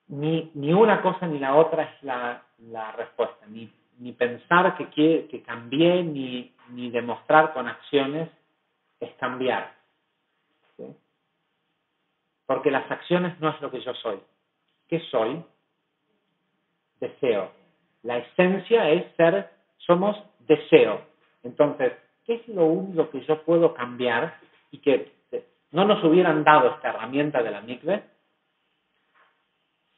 Ni una cosa ni la otra es la respuesta. Ni pensar que cambié, ni demostrar con acciones es cambiar. ¿Sí? Porque las acciones no es lo que yo soy. ¿Qué soy? Deseo. La esencia es somos deseo. Entonces, ¿qué es lo único que yo puedo cambiar y que no nos hubieran dado esta herramienta de la mikve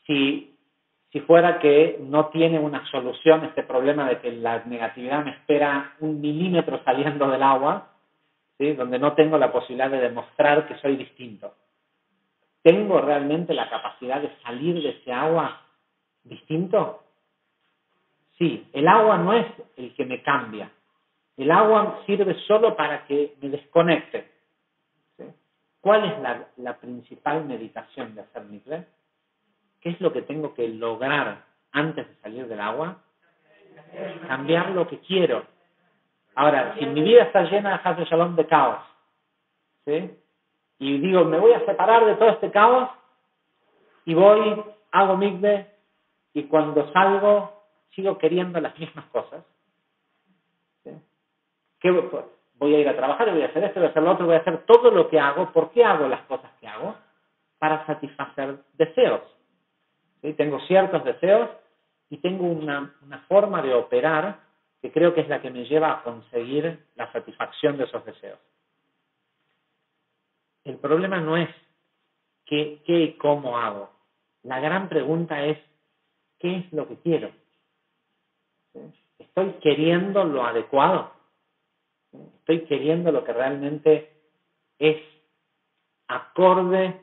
si fuera que no tiene una solución este problema de que la negatividad me espera 1 milímetro saliendo del agua, ¿sí? Donde no tengo la posibilidad de demostrar que soy distinto? ¿Tengo realmente la capacidad de salir de ese agua distinto? Sí, el agua no es el que me cambia. El agua sirve solo para que me desconecte. ¿Sí? ¿Cuál es la principal meditación de hacer mikve? ¿Qué es lo que tengo que lograr antes de salir del agua? Cambiar lo que quiero. Ahora, si mi vida está llena de Haz Shalom de caos, ¿sí? Y digo, me voy a separar de todo este caos, y voy, hago mikve, y cuando salgo, sigo queriendo las mismas cosas. ¿Sí? ¿Qué voy a ir a trabajar, voy a hacer esto, voy a hacer lo otro, voy a hacer todo lo que hago? ¿Por qué hago las cosas que hago? Para satisfacer deseos. ¿Sí? Tengo ciertos deseos y tengo una forma de operar que creo que es la que me lleva a conseguir la satisfacción de esos deseos. El problema no es qué y cómo hago. La gran pregunta es, ¿qué es lo que quiero? ¿Sí? ¿Estoy queriendo lo adecuado? ¿Sí? ¿Estoy queriendo lo que realmente es acorde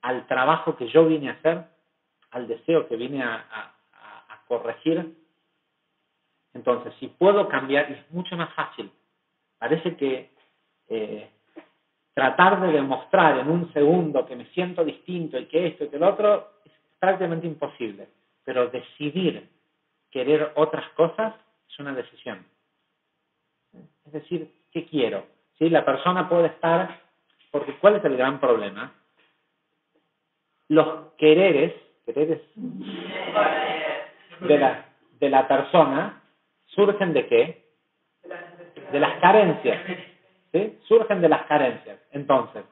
al trabajo que yo vine a hacer, al deseo que vine a corregir? Entonces, si puedo cambiar, es mucho más fácil. Parece que tratar de demostrar en un segundo que me siento distinto y que esto y que lo otro es prácticamente imposible. Pero decidir querer otras cosas es una decisión. Es decir, ¿qué quiero? ¿Sí? La persona puede estar... Porque ¿cuál es el gran problema? Los quereres de la persona surgen ¿de qué? De las carencias. ¿Sí? Surgen de las carencias. Entonces,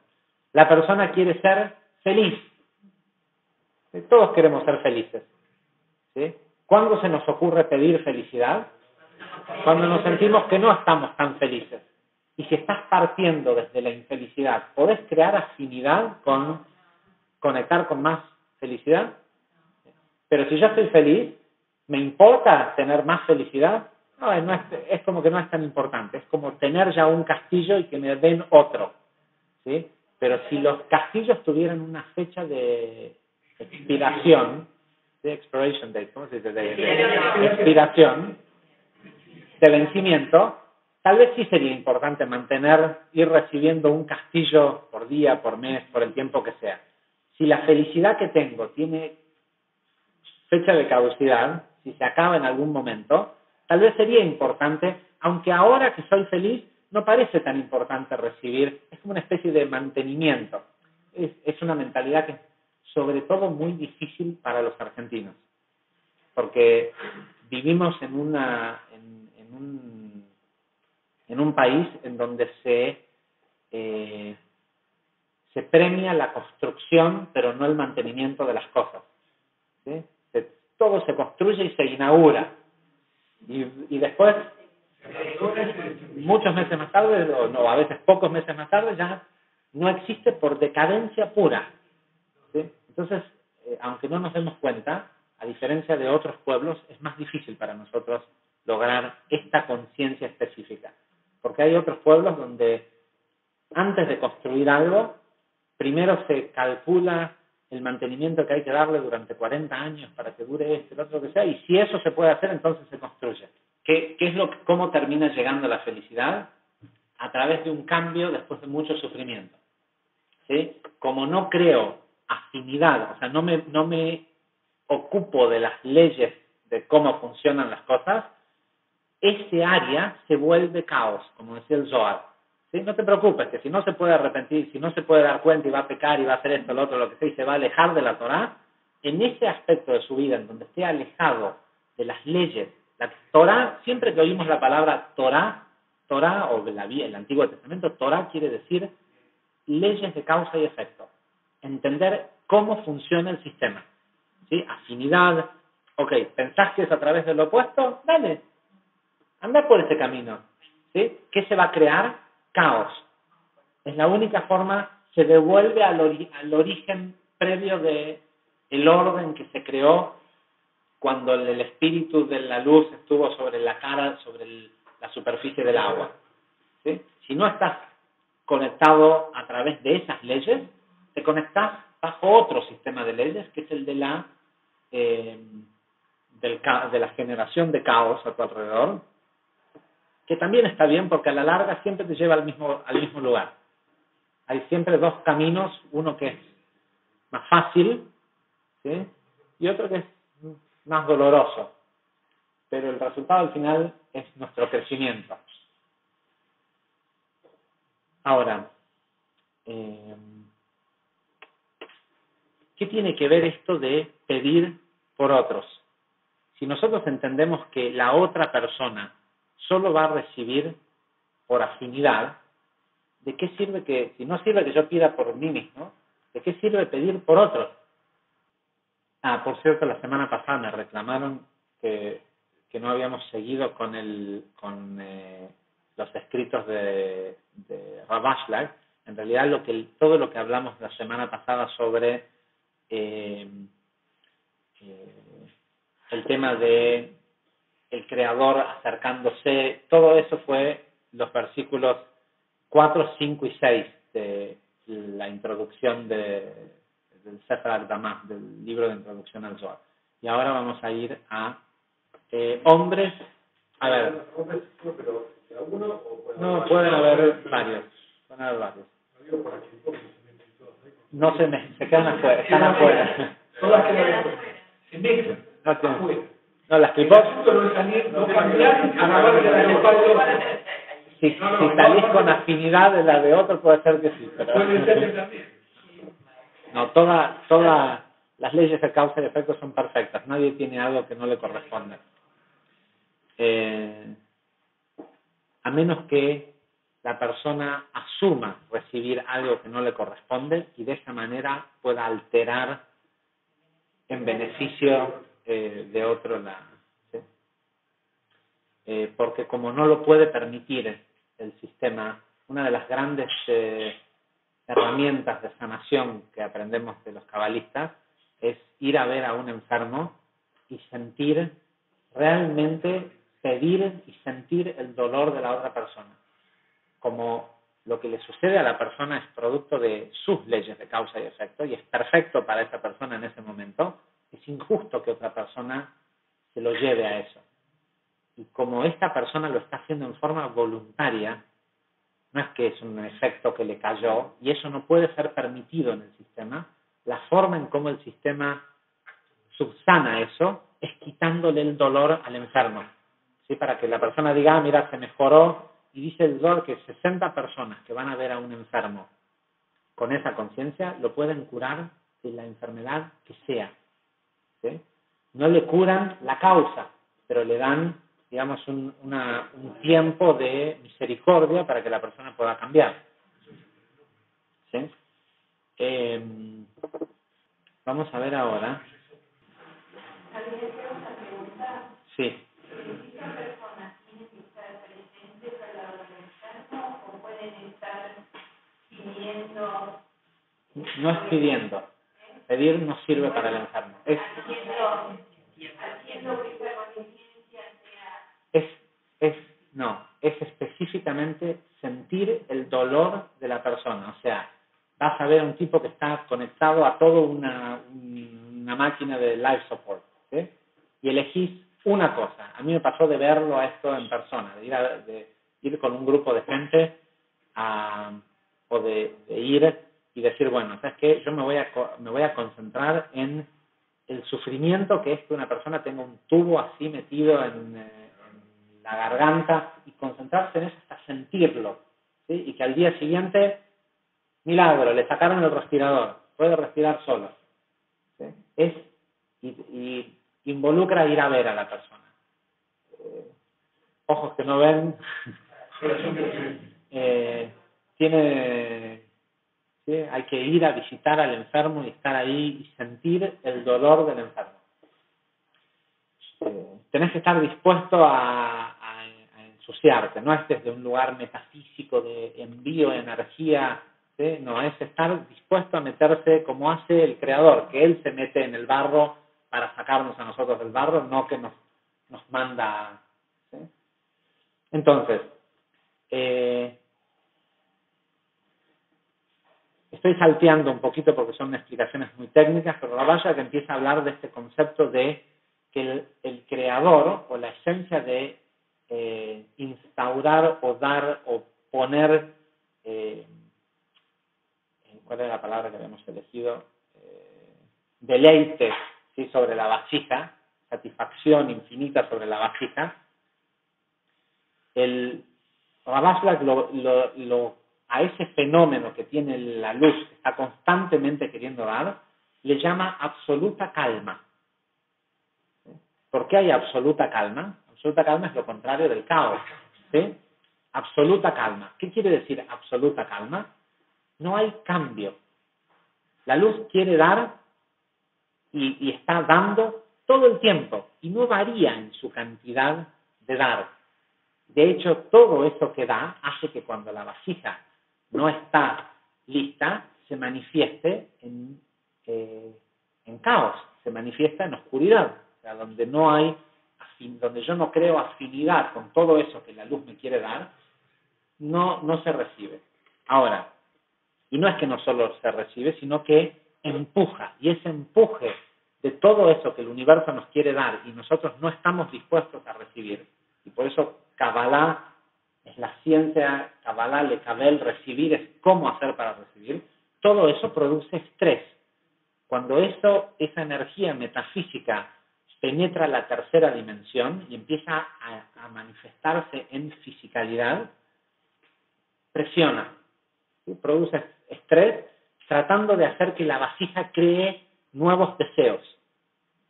la persona quiere ser feliz. ¿Sí? Todos queremos ser felices. ¿Sí? ¿Cuándo se nos ocurre pedir felicidad? Cuando nos sentimos que no estamos tan felices. Y si estás partiendo desde la infelicidad, ¿podés crear afinidad con conectar con más felicidad? Pero si yo estoy feliz, ¿me importa tener más felicidad? No, es como que no es tan importante. Es como tener ya un castillo y que me den otro. ¿Sí? Pero si los castillos tuvieran una fecha de expiración, de expiration date, ¿cómo se dice? De expiración, de vencimiento, tal vez sí sería importante ir recibiendo un castillo por día, por mes, por el tiempo que sea. Si la felicidad que tengo tiene fecha de caducidad, si se acaba en algún momento, tal vez sería importante, aunque ahora que soy feliz, no parece tan importante recibir, es como una especie de mantenimiento. Es una mentalidad que es sobre todo muy difícil para los argentinos, porque vivimos en un país en donde se premia la construcción, pero no el mantenimiento de las cosas. ¿Sí? Todo se construye y se inaugura. Y después, muchos meses más tarde, o a veces pocos meses más tarde, ya no existe por decadencia pura. ¿Sí? Entonces, aunque no nos demos cuenta, a diferencia de otros pueblos, es más difícil para nosotros lograr esta conciencia específica. Porque hay otros pueblos donde antes de construir algo, primero se calcula el mantenimiento que hay que darle durante 40 años para que dure el otro que sea, y si eso se puede hacer, entonces se construye. ¿Qué es cómo termina llegando la felicidad? A través de un cambio después de mucho sufrimiento. ¿Sí? Como no creo afinidad, o sea, no me ocupo de las leyes de cómo funcionan las cosas, ese área se vuelve caos, como decía el Zohar. ¿Sí? No te preocupes, que si no se puede arrepentir, si no se puede dar cuenta y va a pecar y va a hacer esto, lo otro, lo que sea, y se va a alejar de la Torá, en ese aspecto de su vida, en donde esté alejado de las leyes, la Torá, siempre que oímos la palabra Torá o el Antiguo Testamento, Torá quiere decir leyes de causa y efecto. Entender cómo funciona el sistema. ¿Sí? Afinidad. Ok, ¿pensás que es a través de lo opuesto? Dale. Anda por ese camino. ¿Sí? ¿Qué se va a crear? Caos. Es la única forma, se devuelve al origen previo de el orden que se creó cuando el espíritu de la luz estuvo sobre la cara, sobre la superficie del agua. ¿Sí? Si no estás conectado a través de esas leyes, te conectas bajo otro sistema de leyes, que es el de la generación de caos a tu alrededor, que también está bien porque a la larga siempre te lleva al mismo lugar. Hay siempre dos caminos, uno que es más fácil, ¿sí? Y otro que es más doloroso, pero el resultado al final es nuestro crecimiento. Ahora, ¿qué tiene que ver esto de pedir por otros? Si nosotros entendemos que la otra persona solo va a recibir por afinidad, ¿de qué sirve si no sirve que yo pida por mí mismo, ¿de qué sirve pedir por otros? Por cierto, la semana pasada me reclamaron que no habíamos seguido con los escritos de Rav Ashlag. En realidad, todo lo que hablamos la semana pasada sobre el tema de el Creador acercándose, todo eso fue los versículos 4, 5 y 6 de la introducción del Sefer Al-Damah, del libro de introducción al Zohar. Y ahora vamos a ir a hombres. A ver. No, pueden haber varios. No se quedan afuera, están afuera. No, las clipot. Si salís con afinidad de la de otro, puede ser que sí. Pero no, todas las leyes de causa y efecto son perfectas. Nadie tiene algo que no le corresponde. A menos que la persona asuma recibir algo que no le corresponde y de esa manera pueda alterar en beneficio de otro ¿sí? Porque como no lo puede permitir el sistema, una de las grandes herramientas de sanación que aprendemos de los cabalistas es ir a ver a un enfermo y sentir, realmente pedir y sentir el dolor de la otra persona. Como lo que le sucede a la persona es producto de sus leyes de causa y efecto y es perfecto para esa persona en ese momento, es injusto que otra persona se lo lleve a eso. Y como esta persona lo está haciendo en forma voluntaria, no es que es un efecto que le cayó, y eso no puede ser permitido en el sistema, la forma en cómo el sistema subsana eso es quitándole el dolor al enfermo. ¿Sí? Para que la persona diga, mira, se mejoró, y dice el Zohar que 60 personas que van a ver a un enfermo con esa conciencia lo pueden curar de la enfermedad que sea. ¿Sí? No le curan la causa, pero le dan, digamos, un tiempo de misericordia para que la persona pueda cambiar. ¿Sí? Vamos a ver ahora. Sí. No es pidiendo. Pedir no sirve para el enfermo. Es específicamente sentir el dolor de la persona. O sea, vas a ver a un tipo que está conectado a toda una máquina de life support, ¿sí? Y elegís una cosa. A mí me pasó de verlo a esto en persona, de ir con un grupo de gente o de ir y decir, bueno, ¿sabes qué? Yo me voy a concentrar en el sufrimiento que es que una persona tenga un tubo así metido en la garganta y concentrarse en eso hasta sentirlo, ¿sí? Y que al día siguiente, milagro, le sacaron el respirador, puede respirar solo, ¿sí? Y involucra ir a ver a la persona. Ojos que no ven, ¿sí? Hay que ir a visitar al enfermo y estar ahí y sentir el dolor del enfermo. Tenés que estar dispuesto a ensuciarte, no es desde un lugar metafísico de envío de energía, ¿sí? No, es estar dispuesto a meterse como hace el Creador, que Él se mete en el barro para sacarnos a nosotros del barro, no que nos manda, ¿sí? Entonces, estoy salteando un poquito porque son explicaciones muy técnicas, pero Rabashak que empieza a hablar de este concepto de que el creador o la esencia de instaurar o dar o poner, ¿cuál es la palabra que habíamos elegido? Deleite, ¿sí? Sobre la vasija, satisfacción infinita sobre la vasija. El Rabashak a ese fenómeno que tiene la luz, que está constantemente queriendo dar, le llama absoluta calma. ¿Por qué hay absoluta calma? Absoluta calma es lo contrario del caos, ¿sí? Absoluta calma. ¿Qué quiere decir absoluta calma? No hay cambio. La luz quiere dar y está dando todo el tiempo y no varía en su cantidad de dar. De hecho, todo eso que da hace que cuando la vasija no está lista, se manifieste en caos, se manifiesta en oscuridad. O sea, donde donde yo no creo afinidad con todo eso que la luz me quiere dar, no se recibe. Ahora, y no es que no solo se recibe, sino que empuja, y ese empuje de todo eso que el universo nos quiere dar y nosotros no estamos dispuestos a recibir, y por eso Kabbalah es la ciencia, Kabbalah le Kabel, recibir es cómo hacer para recibir, todo eso produce estrés. Cuando esa energía metafísica penetra la tercera dimensión y empieza a manifestarse en fisicalidad, presiona, ¿sí? Produce estrés, tratando de hacer que la vasija cree nuevos deseos,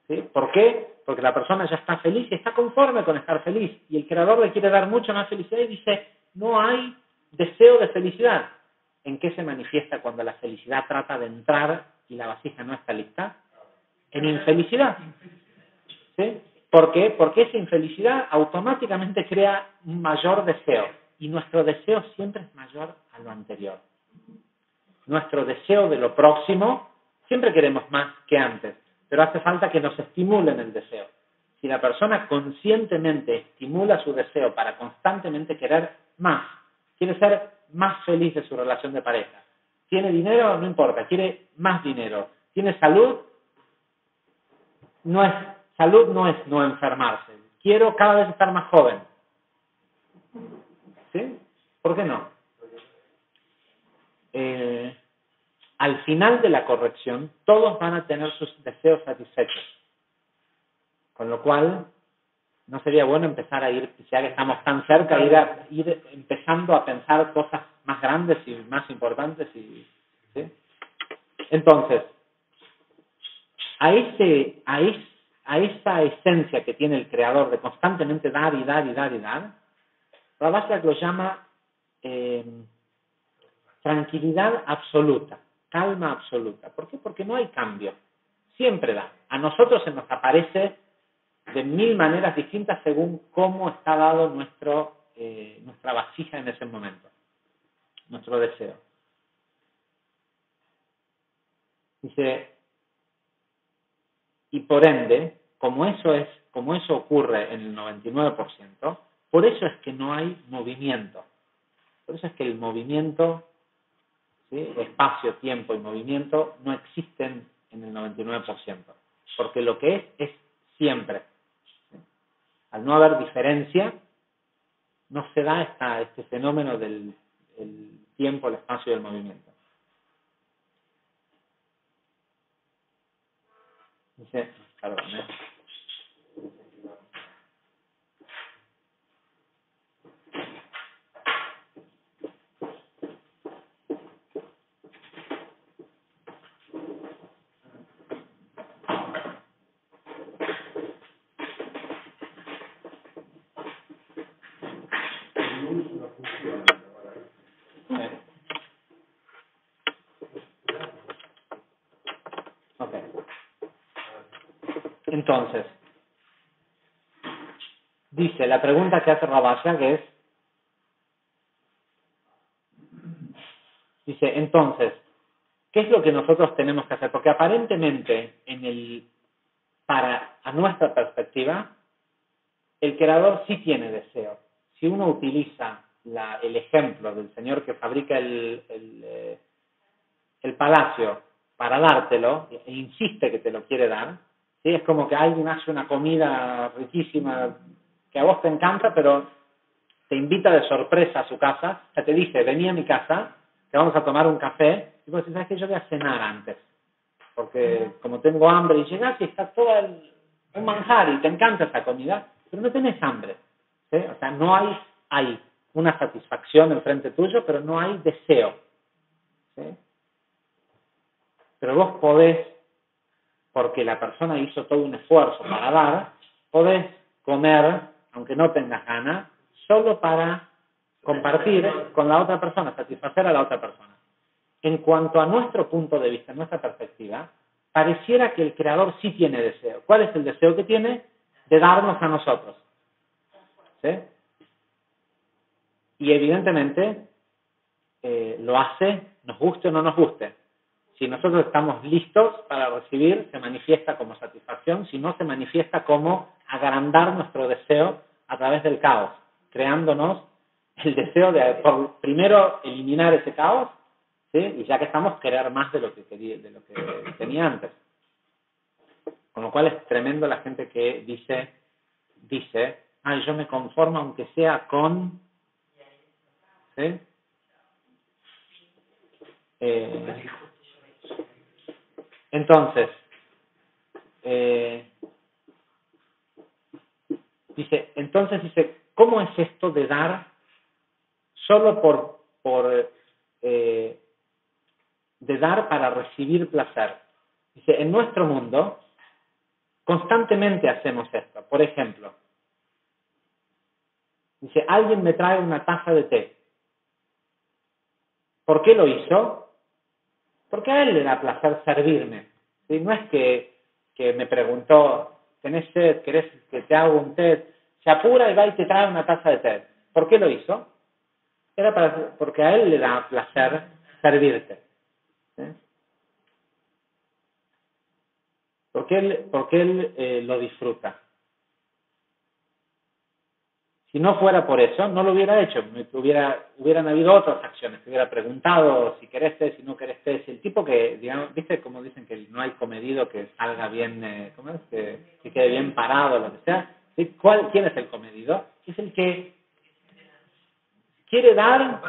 ¿sí? ¿Por qué? Porque la persona ya está feliz y está conforme con estar feliz, y el creador le quiere dar mucha más felicidad y dice, no hay deseo de felicidad. ¿En qué se manifiesta cuando la felicidad trata de entrar y la vasija no está lista? En infelicidad. ¿Sí? ¿Por qué? Porque esa infelicidad automáticamente crea un mayor deseo, y nuestro deseo siempre es mayor a lo anterior. Nuestro deseo de lo próximo, siempre queremos más que antes, pero hace falta que nos estimulen el deseo. Si la persona conscientemente estimula su deseo para constantemente querer más, quiere ser más feliz de su relación de pareja, tiene dinero, no importa, quiere más dinero, tiene salud, salud no es no enfermarse, quiero cada vez estar más joven. ¿Sí? ¿Por qué no? Al final de la corrección, todos van a tener sus deseos satisfechos. Con lo cual, no sería bueno empezar a ir, ya que estamos tan cerca, ir empezando a pensar cosas más grandes y más importantes. ¿Sí? Entonces, a esa esencia que tiene el Creador de constantemente dar y dar y dar y dar, Rabashak lo llama tranquilidad absoluta, calma absoluta. ¿Por qué? Porque no hay cambio. Siempre da. A nosotros se nos aparece de 1000 maneras distintas según cómo está dado nuestra vasija en ese momento, nuestro deseo. Dice, y por ende, como eso ocurre en el 99%, por eso es que no hay movimiento. Por eso es que el movimiento, ¿sí? Espacio, tiempo y movimiento no existen en el 99%. Porque lo que es siempre. ¿Sí? Al no haber diferencia, no se da este fenómeno del el tiempo, el espacio y el movimiento. Dice, perdón, Ok. Entonces, dice, la pregunta que hace Rabasha, que es, dice, entonces, ¿qué es lo que nosotros tenemos que hacer? Porque aparentemente, a nuestra perspectiva, el creador sí tiene deseo. Si uno utiliza el ejemplo del señor que fabrica el palacio para dártelo e insiste que te lo quiere dar, ¿sí? Es como que alguien hace una comida riquísima que a vos te encanta, pero te invita de sorpresa a su casa, o sea, te dice, vení a mi casa, que vamos a tomar un café, y vos decís, ¿sabes qué? Yo voy a cenar antes, porque como tengo hambre, y llegás y está todo un manjar, y te encanta esa comida, pero no tenés hambre, ¿sí? O sea, no hay una satisfacción enfrente tuyo, pero no hay deseo, ¿sí? Pero vos podés, porque la persona hizo todo un esfuerzo para dar, podés comer, aunque no tengas ganas, solo para compartir con la otra persona, satisfacer a la otra persona. En cuanto a nuestro punto de vista, nuestra perspectiva, pareciera que el creador sí tiene deseo. ¿Cuál es el deseo que tiene? De darnos a nosotros. ¿Sí? Y evidentemente lo hace, nos guste o no nos guste. Si nosotros estamos listos para recibir, se manifiesta como satisfacción, si no, se manifiesta como agrandar nuestro deseo a través del caos, creándonos el deseo de, primero, eliminar ese caos, ¿sí? Y ya que estamos, crear más de lo que tenía antes. Con lo cual es tremendo la gente que dice, ay, yo me conformo aunque sea con, ¿sí? Entonces, dice, ¿cómo es esto de dar solo de dar para recibir placer? Dice, en nuestro mundo constantemente hacemos esto. Por ejemplo, dice, alguien me trae una taza de té. ¿Por qué lo hizo? Porque a él le da placer servirme. ¿Sí? No es que me preguntó, ¿tenés sed? ¿Querés que te haga un té? Se apura y va y te trae una taza de té. ¿Por qué lo hizo? Era porque a él le da placer servirte. ¿Sí? Porque él lo disfruta. Si no fuera por eso, no lo hubiera hecho. Hubieran habido otras acciones. Te hubiera preguntado si querés té, si no querés té. Si el tipo que, digamos, ¿viste cómo dicen que no hay comedido que salga bien, ¿cómo es? Que quede bien parado, lo que sea? ¿Sí? ¿Quién es el comedido? Es el que quiere dar,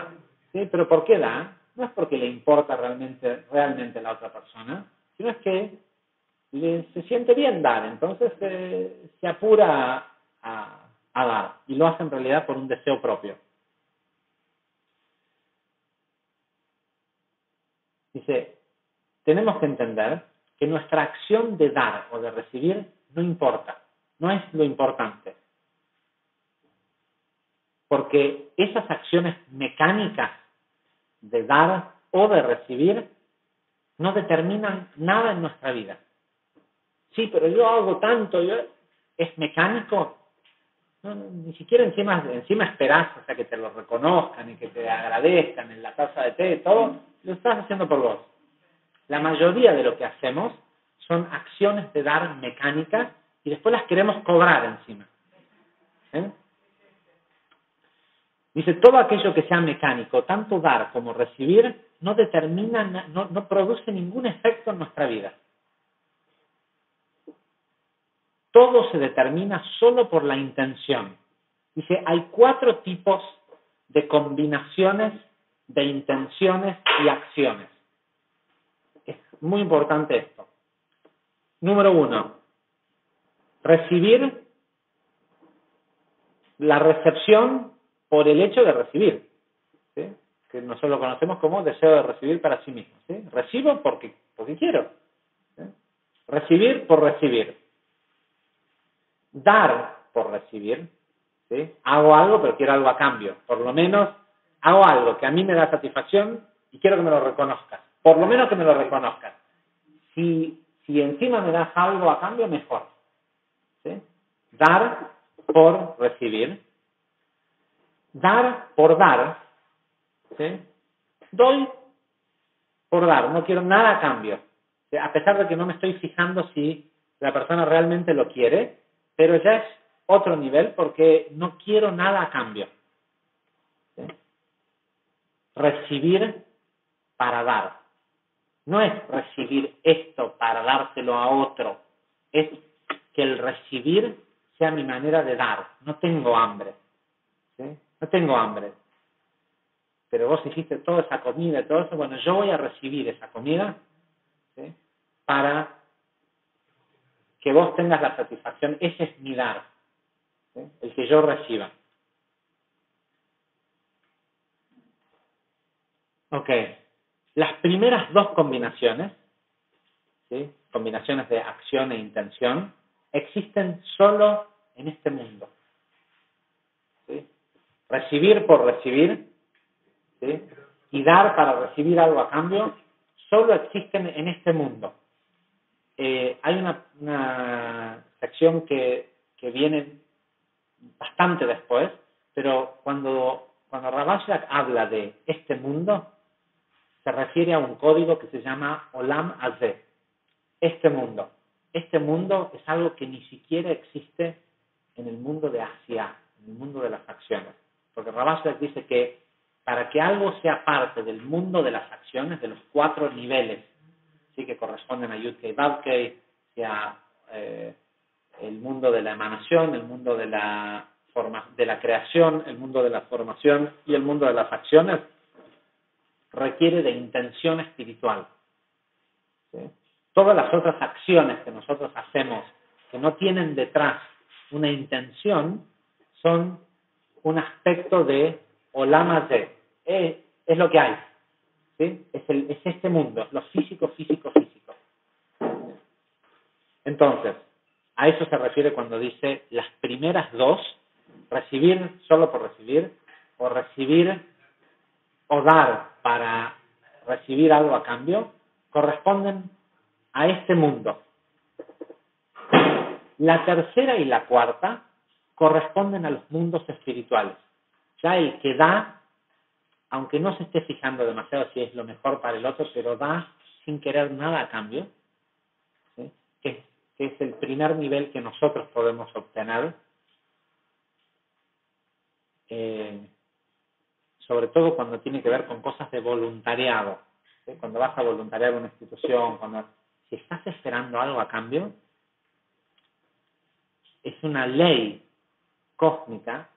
¿sí? Pero ¿por qué da? No es porque le importa realmente la otra persona, sino es que se siente bien dar, entonces se apura a dar, y lo hace en realidad por un deseo propio. Dice, tenemos que entender que nuestra acción de dar o de recibir no importa, no es lo importante. Porque esas acciones mecánicas de dar o de recibir no determinan nada en nuestra vida. Sí, pero yo hago tanto, es mecánico. No, ni siquiera encima esperás hasta que te lo reconozcan y que te agradezcan en la taza de té, todo lo estás haciendo por vos. La mayoría de lo que hacemos son acciones de dar mecánicas y después las queremos cobrar encima. ¿Eh? Dice, todo aquello que sea mecánico, tanto dar como recibir, no determina, no produce ningún efecto en nuestra vida. todo se determina solo por la intención. Dice, hay 4 tipos de combinaciones de intenciones y acciones. Es muy importante esto. Número 1, recibir, la recepción por el hecho de recibir, ¿sí? Que nosotros lo conocemos como deseo de recibir para sí mismo, ¿sí? Recibo porque quiero, ¿sí? Recibir por recibir. Dar por recibir, ¿sí? Hago algo pero quiero algo a cambio. Por lo menos hago algo que a mí me da satisfacción y quiero que me lo reconozcas. Por lo menos que me lo reconozcas. Si encima me das algo a cambio, mejor, ¿sí? Dar por recibir. Dar por dar, ¿sí? Doy por dar, no quiero nada a cambio. ¿Sí? A pesar de que no me estoy fijando si la persona realmente lo quiere, pero ya es otro nivel porque no quiero nada a cambio. ¿Sí? Recibir para dar. No es recibir esto para dárselo a otro, es que el recibir sea mi manera de dar. No tengo hambre, ¿sí? No tengo hambre. Pero vos hiciste toda esa comida y todo eso, bueno, yo voy a recibir esa comida, ¿sí? Para que vos tengas la satisfacción. Ese es mi dar, ¿sí? El que yo reciba. Ok. Las primeras 2 combinaciones, ¿sí? Combinaciones de acción e intención, existen solo en este mundo, ¿sí? Recibir por recibir, ¿sí? Y dar para recibir algo a cambio, solo existen en este mundo. Hay una sección que viene bastante después, pero cuando Rav Ashlag habla de este mundo, se refiere a un código que se llama Olam Hazeh, este mundo. Este mundo es algo que ni siquiera existe en el mundo de Asia, en el mundo de las acciones. Porque Rav Ashlag dice que para que algo sea parte del mundo de las acciones, de los 4 niveles, ¿sí? Que corresponden a Yud-Kei Vav-Kei, sea el mundo de la emanación, el mundo de la creación, el mundo de la formación y el mundo de las acciones, requiere de intención espiritual, ¿sí? Todas las otras acciones que nosotros hacemos que no tienen detrás una intención son un aspecto de Olam Hazeh. Es lo que hay, ¿sí? Es este mundo, lo físico, físico, físico. Entonces, a eso se refiere cuando dice las primeras 2, recibir solo por recibir, o recibir o dar para recibir algo a cambio, corresponden a este mundo. La tercera y la cuarta corresponden a los mundos espirituales. Ya el que da, aunque no se esté fijando demasiado si es lo mejor para el otro, pero da sin querer nada a cambio, ¿sí? que es el primer nivel que nosotros podemos obtener, sobre todo cuando tiene que ver con cosas de voluntariado, ¿sí? Cuando vas a voluntariar una institución, si estás esperando algo a cambio, es una ley cósmica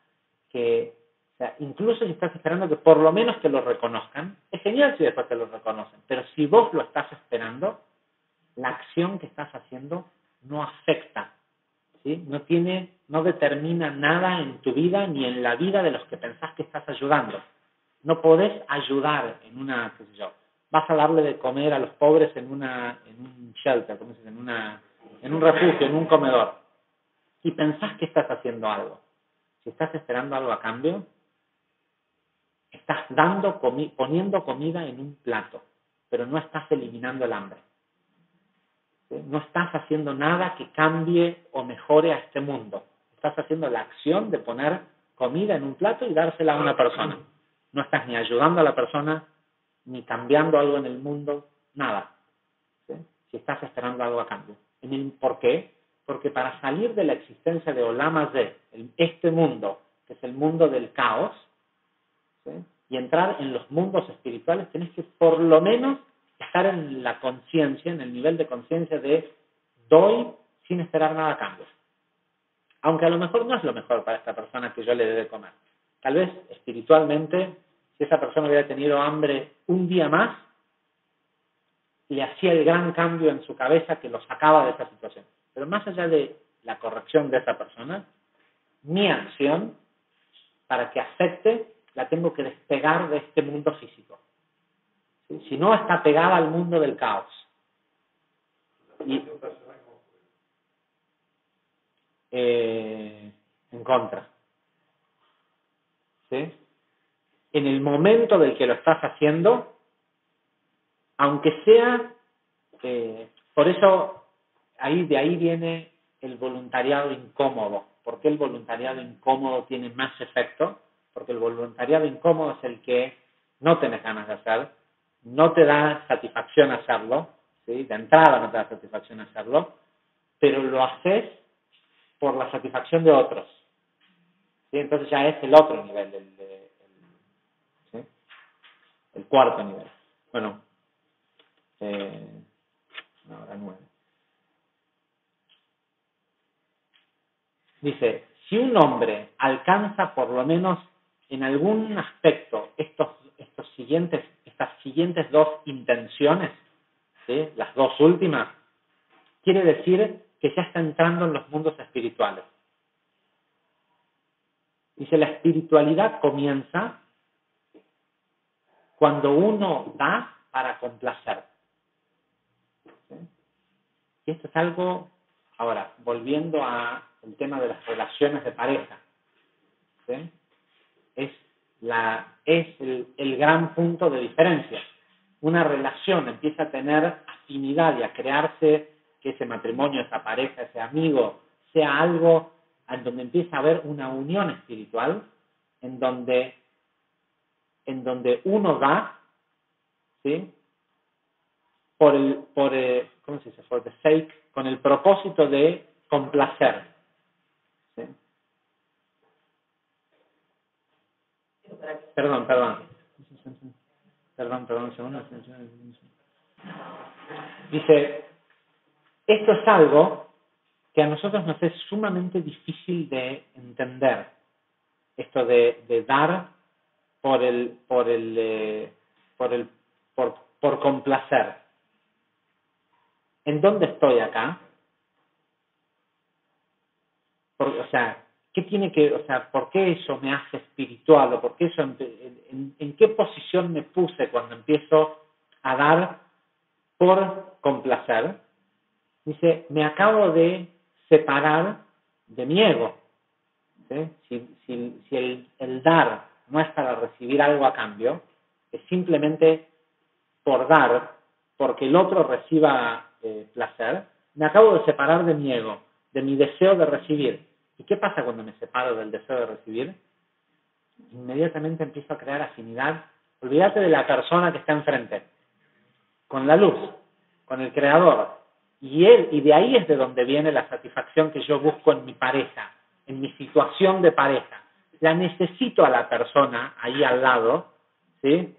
que, o sea, incluso si estás esperando que por lo menos te lo reconozcan, es genial si después te lo reconocen, pero si vos lo estás esperando, la acción que estás haciendo no afecta, ¿sí? No determina nada en tu vida ni en la vida de los que pensás que estás ayudando. No podés ayudar en qué sé yo, vas a darle de comer a los pobres en un shelter, ¿cómo se dice? En un refugio, en un comedor, y pensás que estás haciendo algo. Si estás esperando algo a cambio, estás poniendo comida en un plato, pero no estás eliminando el hambre. ¿Sí? No estás haciendo nada que cambie o mejore a este mundo. Estás haciendo la acción de poner comida en un plato y dársela a una persona. No estás ni ayudando a la persona, ni cambiando algo en el mundo, nada. ¿Sí? Si estás esperando algo a cambio. ¿Por qué? Porque para salir de la existencia de Olam Hazeh, este mundo, que es el mundo del caos, ¿sí? Y entrar en los mundos espirituales, tenés que por lo menos estar en la conciencia, en el nivel de conciencia de doy sin esperar nada a cambio. aunque a lo mejor no es lo mejor para esta persona que yo le dé de comer. Tal vez espiritualmente, si esa persona hubiera tenido hambre un día más, le hacía el gran cambio en su cabeza que lo sacaba de esa situación. Pero más allá de la corrección de esa persona, mi acción, para que acepte, la tengo que despegar de este mundo físico. ¿Sí? Si no, está pegada al mundo del caos. Y, en contra. ¿Sí? En el momento del que lo estás haciendo, aunque sea, por eso de ahí viene el voluntariado incómodo. ¿Por qué el voluntariado incómodo tiene más efecto? Porque el voluntariado incómodo es el que no tienes ganas de hacer, no te da satisfacción hacerlo, ¿sí? De entrada no te da satisfacción hacerlo, pero lo haces por la satisfacción de otros. ¿Sí? Entonces ya es el otro nivel, ¿sí? El cuarto nivel. Bueno, ahora 9. Dice, si un hombre alcanza por lo menos en algún aspecto estas siguientes dos intenciones, ¿sí? Las dos últimas, quiere decir que ya está entrando en los mundos espirituales. Dice, la espiritualidad comienza cuando uno da para complacer. ¿Sí? Y esto es algo, ahora, volviendo al tema de las relaciones de pareja, ¿sí? Es el gran punto de diferencia. Una relación empieza a tener afinidad y a crearse que ese matrimonio, esa pareja, ese amigo, sea algo en donde empieza a haber una unión espiritual, en donde uno da, ¿sí? ¿Cómo se dice? For the sake, con el propósito de complacer. ¿Sí? Perdón, un segundo. Dice, esto es algo que a nosotros nos es sumamente difícil de entender. Esto de dar por complacer. ¿En dónde estoy acá? ¿Por qué eso me hace espiritual? ¿O por qué eso, en qué posición me puse cuando empiezo a dar por complacer? Dice, me acabo de separar de mi ego. ¿Sí? Si el dar no es para recibir algo a cambio, es simplemente por dar, porque el otro reciba placer, me acabo de separar de mi ego, de mi deseo de recibir. ¿Y qué pasa cuando me separo del deseo de recibir? Inmediatamente empiezo a crear afinidad. Olvídate de la persona que está enfrente, con la luz, con el Creador. Y de ahí es de donde viene la satisfacción que yo busco en mi pareja, en mi situación de pareja. La necesito a la persona ahí al lado, ¿sí?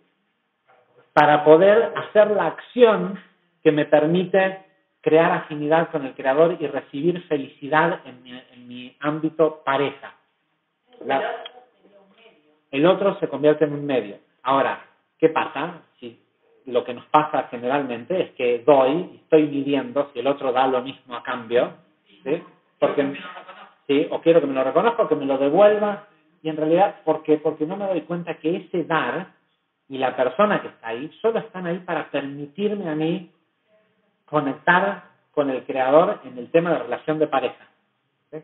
Para poder hacer la acción que me permite crear afinidad con el Creador y recibir felicidad en mi ámbito pareja. El otro se convierte en un medio. Ahora, ¿qué pasa? Si lo que nos pasa generalmente es que estoy midiendo si el otro da lo mismo a cambio, ¿sí? Sí, o quiero que me lo reconozca o que me lo devuelva, y en realidad, porque no me doy cuenta que ese dar y la persona que está ahí solo están ahí para permitirme a mí conectar con el Creador en el tema de relación de pareja. ¿Sí?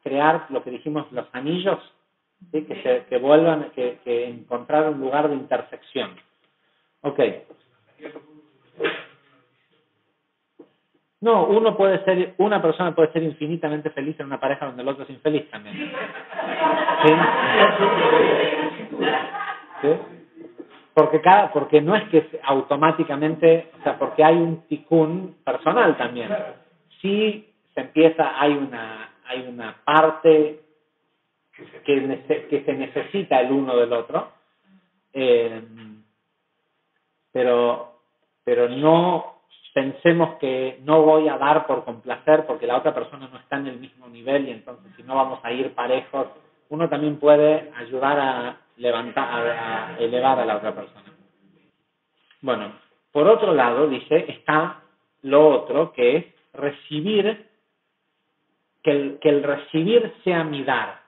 Crear lo que dijimos, los anillos, ¿sí? que vuelvan, que encontrar un lugar de intersección. Ok. No, una persona puede ser infinitamente feliz en una pareja donde el otro es infeliz también. ¿Sí? ¿Sí? Porque no es que automáticamente, porque hay un tikkun personal también. Sí se empieza, hay una parte que se necesita el uno del otro, pero pensemos que no voy a dar por complacer porque la otra persona no está en el mismo nivel y entonces si no vamos a ir parejos, uno también puede ayudar a elevar a la otra persona. Bueno, por otro lado, dice, está lo otro que es recibir, que el recibir sea mi dar.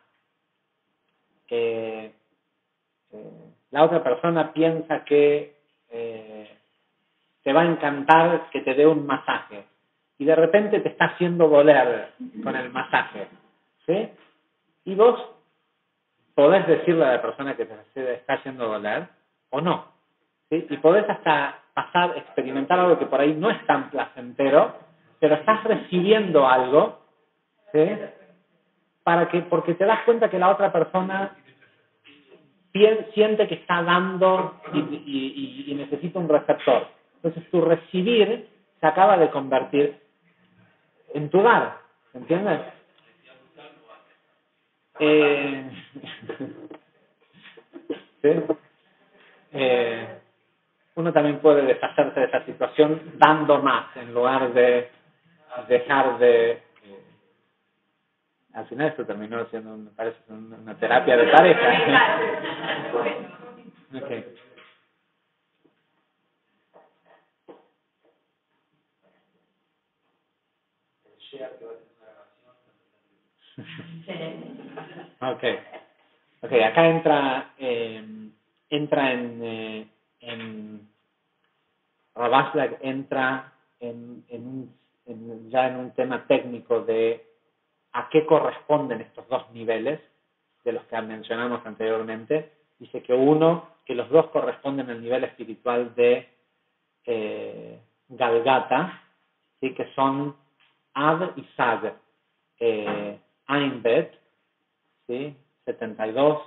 La otra persona piensa que te va a encantar que te dé un masaje y de repente te está haciendo doler con el masaje, ¿sí? Y vos podés decirle a la persona que te está haciendo doler o no, ¿sí? Y podés hasta experimentar algo que por ahí no es tan placentero, pero estás recibiendo algo, ¿sí? Porque te das cuenta que la otra persona siente que está dando y necesita un receptor. Entonces tu recibir se acaba de convertir en tu dar, ¿entiendes? ¿Sí? Uno también puede deshacerse de esa situación dando más en lugar de dejar de... al final esto terminó siendo, me parece, una terapia de pareja. Okay. Okay, acá entra Ravashlag entra ya en un tema técnico de a qué corresponden estos dos niveles de los que mencionamos anteriormente. Dice que los dos corresponden al nivel espiritual de Galgata, ¿sí? Que son Ad y Sag, Ain Bet, ¿sí? 72,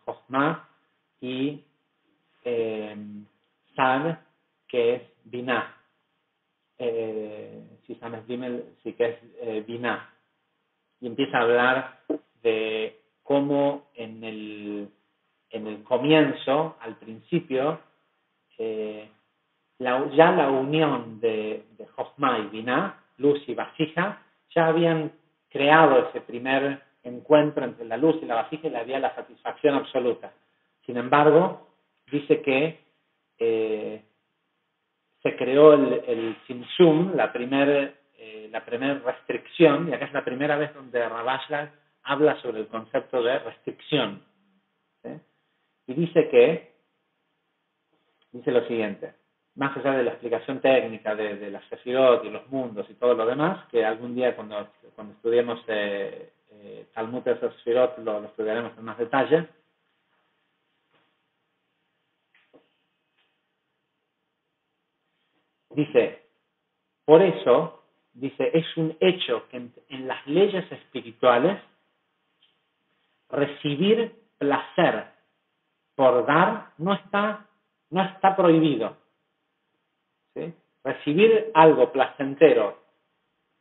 Jochma, y Sag, que es Binah. Si Sam es Gimel, sí que es Binah. Y empieza a hablar de cómo en el comienzo, al principio, ya la unión de Jochma y Binah, luz y vasija, ya habían creado ese primer encuentro entre la luz y la vasija y le había la satisfacción absoluta. Sin embargo, dice que se creó el Tzimtzum, la primera restricción, y acá es la primera vez donde Ravashlag habla sobre el concepto de restricción. ¿Sí? Y dice lo siguiente, más allá de la explicación técnica de las Sefirot y los mundos y todo lo demás, que algún día cuando estudiemos Talmud de Sefirot lo estudiaremos en más detalle. Dice, por eso, es un hecho que en las leyes espirituales recibir placer por dar no está prohibido. ¿Sí? Recibir algo placentero,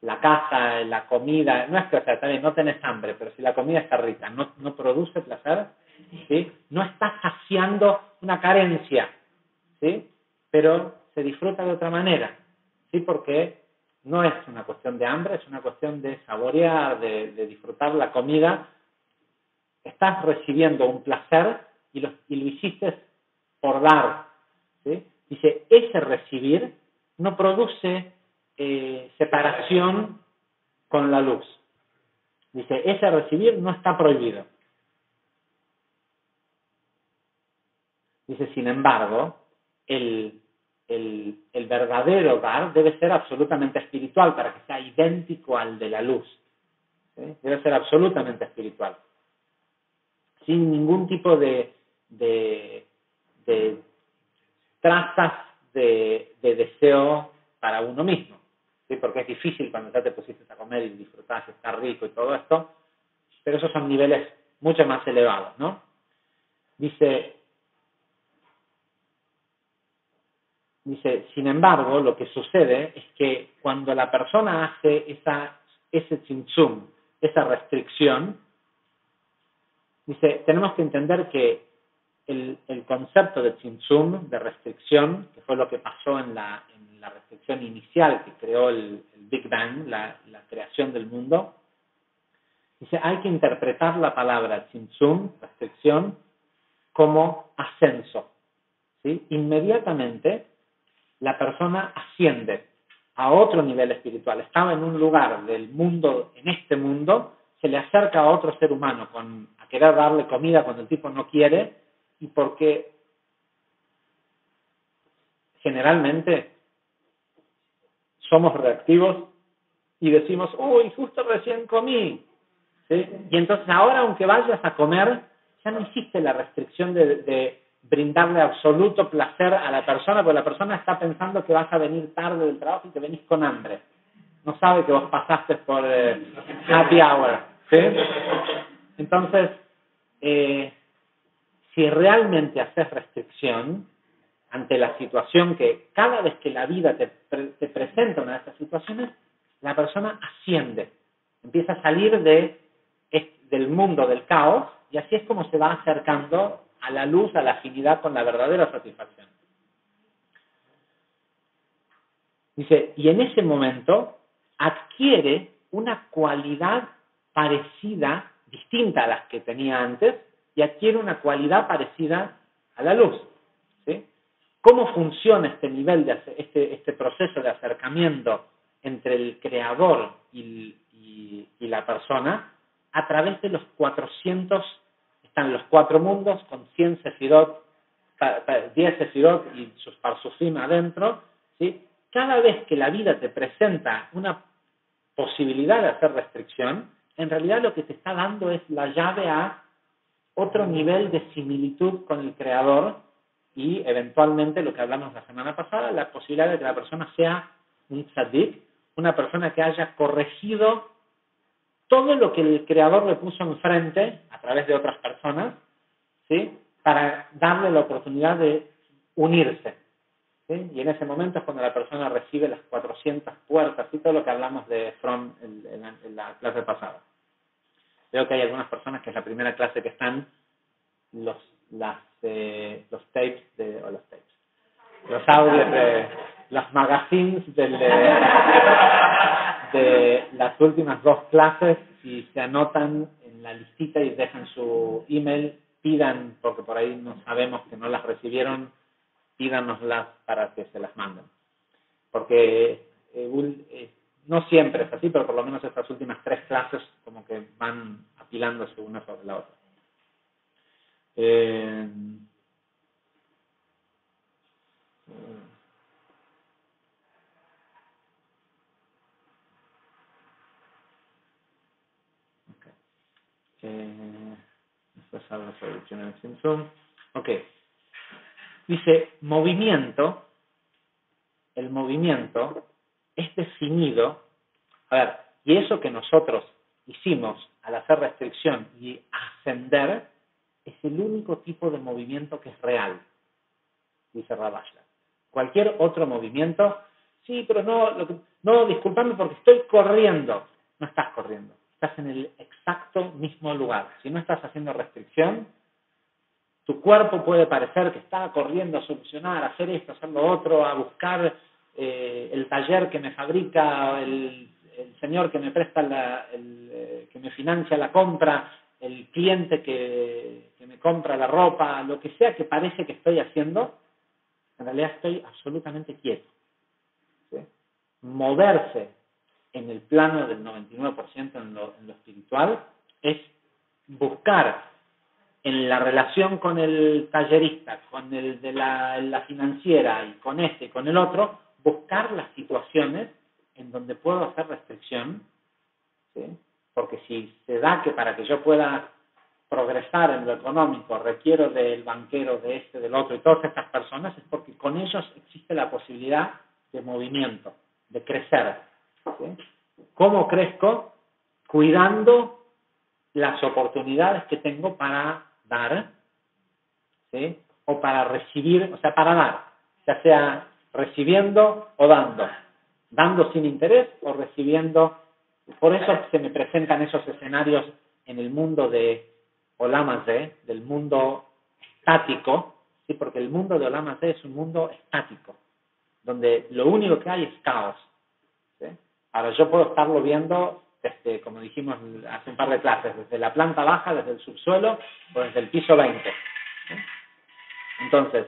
la casa, la comida, no es que, o sea, también no tenés hambre, pero si la comida está rica, no produce placer, ¿sí? No está saciando una carencia, ¿sí? Pero se disfruta de otra manera, ¿sí? Porque no es una cuestión de hambre, es una cuestión de saborear, de disfrutar la comida. Estás recibiendo un placer y lo hiciste por dar, ¿sí? Dice, ese recibir no produce separación con la luz. Dice, ese recibir no está prohibido. Dice, sin embargo, el verdadero dar debe ser absolutamente espiritual para que sea idéntico al de la luz. ¿Sí? Debe ser absolutamente espiritual. Sin ningún tipo de trazas de deseo para uno mismo. ¿Sí? Porque es difícil cuando ya te pusiste a comer y disfrutás, está rico y todo esto, pero esos son niveles mucho más elevados, ¿no? Dice, sin embargo, lo que sucede es que cuando la persona hace ese tzimtzum, esa restricción, dice, tenemos que entender que el concepto de tzimtzum, de restricción, que fue lo que pasó en la restricción restricción inicial que creó el Big Bang, la creación del mundo, dice, hay que interpretar la palabra tzimtzum, restricción, como ascenso. ¿Sí? Inmediatamente la persona asciende a otro nivel espiritual. Estaba en un lugar del mundo, en este mundo, se le acerca a otro ser humano a querer darle comida cuando el tipo no quiere, y porque generalmente somos reactivos y decimos, uy, justo recién comí. ¿Sí? Y entonces ahora, aunque vayas a comer, ya no existe la restricción de brindarle absoluto placer a la persona, porque la persona está pensando que vas a venir tarde del trabajo y que venís con hambre. No sabe que vos pasaste por happy hour. ¿Sí? Entonces, si realmente haces restricción ante la situación que cada vez que la vida te presenta una de estas situaciones, la persona asciende, empieza a salir del mundo del caos, y así es como se va acercando a la luz, a la afinidad con la verdadera satisfacción. Dice, y en ese momento adquiere una cualidad parecida, distinta a las que tenía antes, y adquiere una cualidad parecida a la luz. ¿Sí? ¿Cómo funciona este nivel, este proceso de acercamiento entre el creador y la persona? A través de los 400, están los 4 mundos con 100 sefirot, 10 sefirot y sus parsufim adentro. ¿Sí? Cada vez que la vida te presenta una posibilidad de hacer restricción, en realidad lo que te está dando es la llave a otro nivel de similitud con el creador, y eventualmente, lo que hablamos la semana pasada, la posibilidad de que la persona sea un tzadik, una persona que haya corregido todo lo que el creador le puso enfrente a través de otras personas, ¿sí? Para darle la oportunidad de unirse. ¿Sí? Y en ese momento es cuando la persona recibe las 400 puertas y todo lo que hablamos de Fromm en la clase pasada. Veo que hay algunas personas que es la primera clase que están los audios los magazines de las últimas 2 clases, si se anotan en la listita y dejan su email, pidan, porque por ahí no sabemos que no las recibieron, pídanoslas para que se las manden. Porque no siempre es así, pero por lo menos estas últimas 3 clases como que van apilándose una sobre la otra. Después hablo sobre el General Simpson. Ok. Dice, movimiento. El movimiento es definido. A ver, y eso que nosotros hicimos al hacer restricción y ascender es el único tipo de movimiento que es real, dice Rabashla. Cualquier otro movimiento, sí, pero no, disculpame porque estoy corriendo. No estás corriendo, estás en el exacto mismo lugar. Si no estás haciendo restricción, tu cuerpo puede parecer que está corriendo a solucionar, a hacer esto, a hacer lo otro, a buscar el taller que me fabrica, el señor que me presta que me financia la compra, el cliente que me compra la ropa, lo que sea que parece que estoy haciendo, en realidad estoy absolutamente quieto. ¿Sí? Moverse en el plano del 99% en lo espiritual es buscar en la relación con el tallerista, con el de la financiera y con este y con el otro, buscar las situaciones en donde puedo hacer restricción, ¿sí? Porque si se da que para que yo pueda progresar en lo económico requiero del banquero, de este, del otro y todas estas personas, es porque con ellos existe la posibilidad de movimiento, de crecer. ¿Sí? ¿Cómo crezco? Cuidando las oportunidades que tengo para dar, ¿sí? O para recibir, o sea, para dar, ya sea recibiendo o dando sin interés o recibiendo. Por eso se me presentan esos escenarios en el mundo de Olam Hazé, del mundo estático, ¿sí? Porque el mundo de Olam Hazé es un mundo estático. donde lo único que hay es caos. ¿Sí? Ahora yo puedo estarlo viendo, como dijimos hace un par de clases, desde la planta baja, desde el subsuelo o desde el piso 20. ¿Sí? Entonces,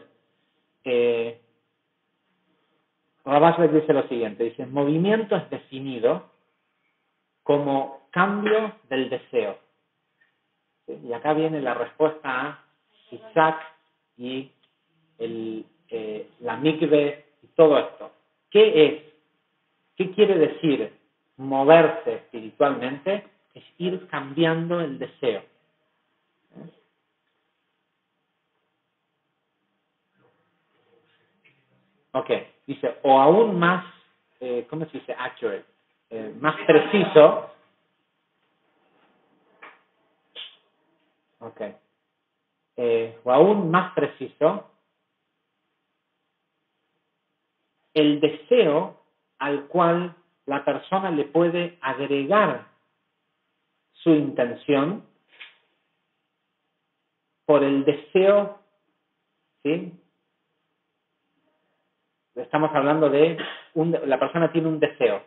Ravashbek dice lo siguiente, dice, movimiento es definido como cambio del deseo. ¿Sí? Y acá viene la respuesta a Isaac y la mikve y todo esto. ¿Qué es? ¿Qué quiere decir moverse espiritualmente? Es ir cambiando el deseo. Ok, dice, o aún más, ¿cómo se dice? Accurate, más preciso. Ok. O aún más preciso, el deseo al cual la persona le puede agregar su intención por el deseo, ¿sí? Estamos hablando de, la persona tiene un deseo,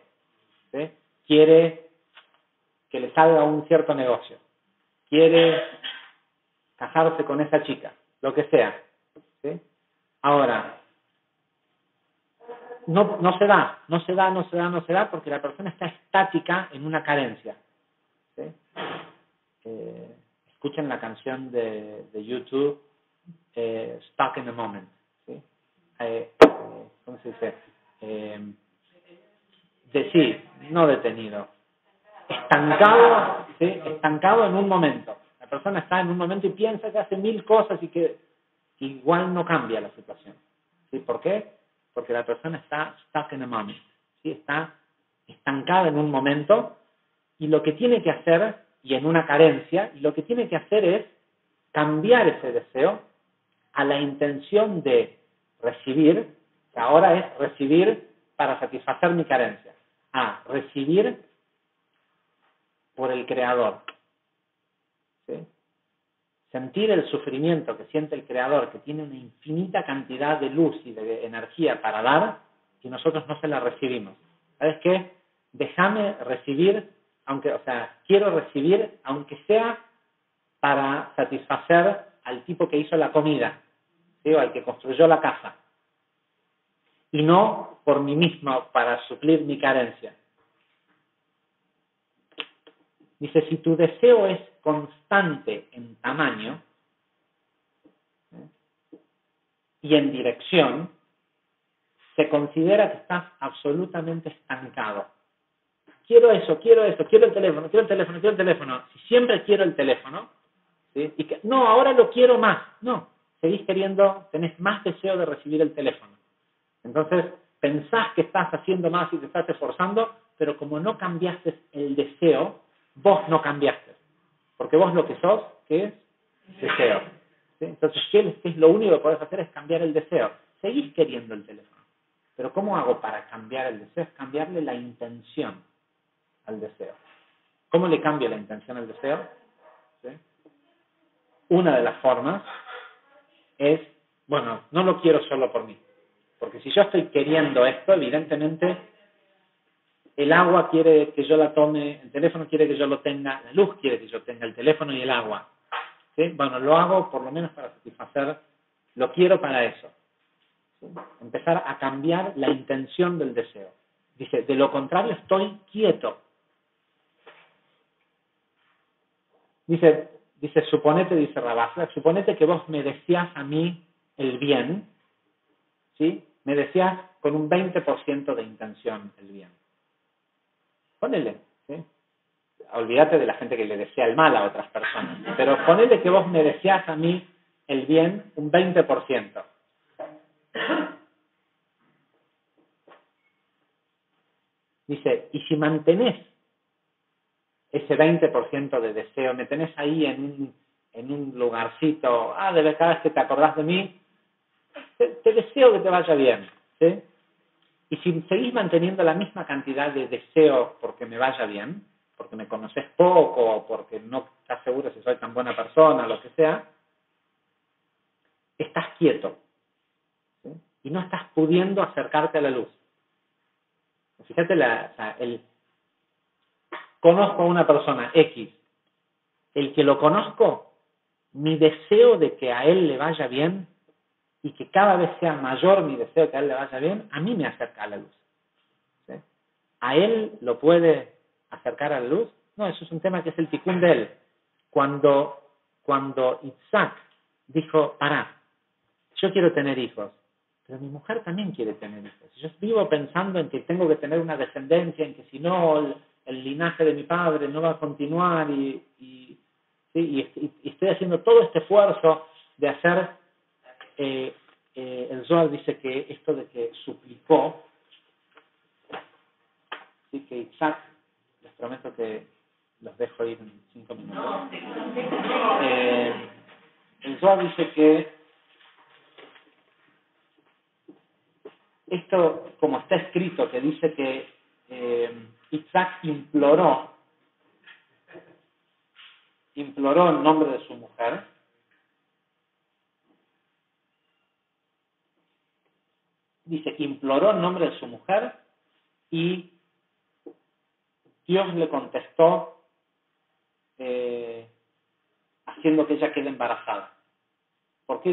¿sí? Quiere que le salga un cierto negocio, quiere casarse con esa chica, lo que sea, ¿sí? Ahora, no se da porque la persona está estática en una carencia, ¿sí? Escuchen la canción de YouTube, Stuck in a Moment, ¿sí? ¿Cómo se dice? Sí, no detenido, estancado, ¿sí? Estancado en un momento. La persona está en un momento y piensa que hace 1000 cosas y que igual no cambia la situación. ¿Sí? ¿Por qué? Porque la persona está stuck in a moment, ¿sí? Está estancada en un momento y lo que tiene que hacer, y en una carencia, y lo que tiene que hacer es cambiar ese deseo a la intención de recibir, que ahora es recibir para satisfacer mi carencia, a recibir por el Creador. ¿Sí? Sentir el sufrimiento que siente el Creador, que tiene una infinita cantidad de luz y de energía para dar, y nosotros no se la recibimos. ¿Sabes qué? Déjame recibir, quiero recibir, aunque sea para satisfacer al tipo que hizo la comida, ¿sí? O al que construyó la casa, y no por mí mismo para suplir mi carencia. Dice, si tu deseo es constante en tamaño y en dirección, se considera que estás absolutamente estancado. Quiero eso, quiero el teléfono. Si siempre quiero el teléfono, ¿sí? Y que, no, ahora lo quiero más. No, seguís queriendo, tenés más deseo de recibir el teléfono. Entonces, pensás que estás haciendo más y te estás esforzando, pero como no cambiaste el deseo, vos no cambiaste. Porque vos lo que sos, ¿qué es? Deseo. ¿Sí? Entonces, ¿qué es lo único que podés hacer? Es cambiar el deseo. Seguís queriendo el teléfono. Pero ¿cómo hago para cambiar el deseo? Es cambiarle la intención al deseo. ¿Cómo le cambio la intención al deseo? ¿Sí? Una de las formas es, bueno, no lo quiero solo por mí. Porque si yo estoy queriendo esto, evidentemente el agua quiere que yo la tome, el teléfono quiere que yo lo tenga, la luz quiere que yo tenga el teléfono y el agua. ¿Sí? Bueno, lo hago por lo menos para satisfacer, lo quiero para eso. ¿Sí? Empezar a cambiar la intención del deseo. Dice, de lo contrario estoy quieto. Dice, suponete, dice Ravashbek, suponete que vos me decías a mí el bien, ¿sí? Me decías con un 20% de intención el bien. Ponele, ¿sí? Olvídate de la gente que le desea el mal a otras personas, pero ponele que vos me deseás a mí el bien un 20%. Dice, y si mantenés ese 20% de deseo, me tenés ahí en un lugarcito, de cada vez que te acordás de mí, te deseo que te vaya bien, ¿sí? Y si seguís manteniendo la misma cantidad de deseo porque me vaya bien, porque me conoces poco, o porque no estás seguro si soy tan buena persona, lo que sea, estás quieto. ¿Sí? y no estás pudiendo acercarte a la luz. Fíjate, conozco a una persona X, el que lo conozco, mi deseo de que a él le vaya bien y que cada vez sea mayor mi deseo de que a él le vaya bien, a mí me acerca a la luz. ¿Sí? ¿A él lo puede acercar a la luz? No, eso es un tema que es el ticún de él. Cuando Isaac dijo, pará, yo quiero tener hijos, pero mi mujer también quiere tener hijos. Yo vivo pensando en que tengo que tener una descendencia, en que si no, el linaje de mi padre no va a continuar y estoy haciendo todo este esfuerzo de hacer, el Zohar dice que esto de que suplicó, ¿sí? Que Isaac, les prometo que los dejo ir en 5 minutos. El Zohar dice que esto, como está escrito, que dice que Isaac imploró en nombre de su mujer, dice que imploró en nombre de su mujer y Dios le contestó haciendo que ella quede embarazada. ¿Por qué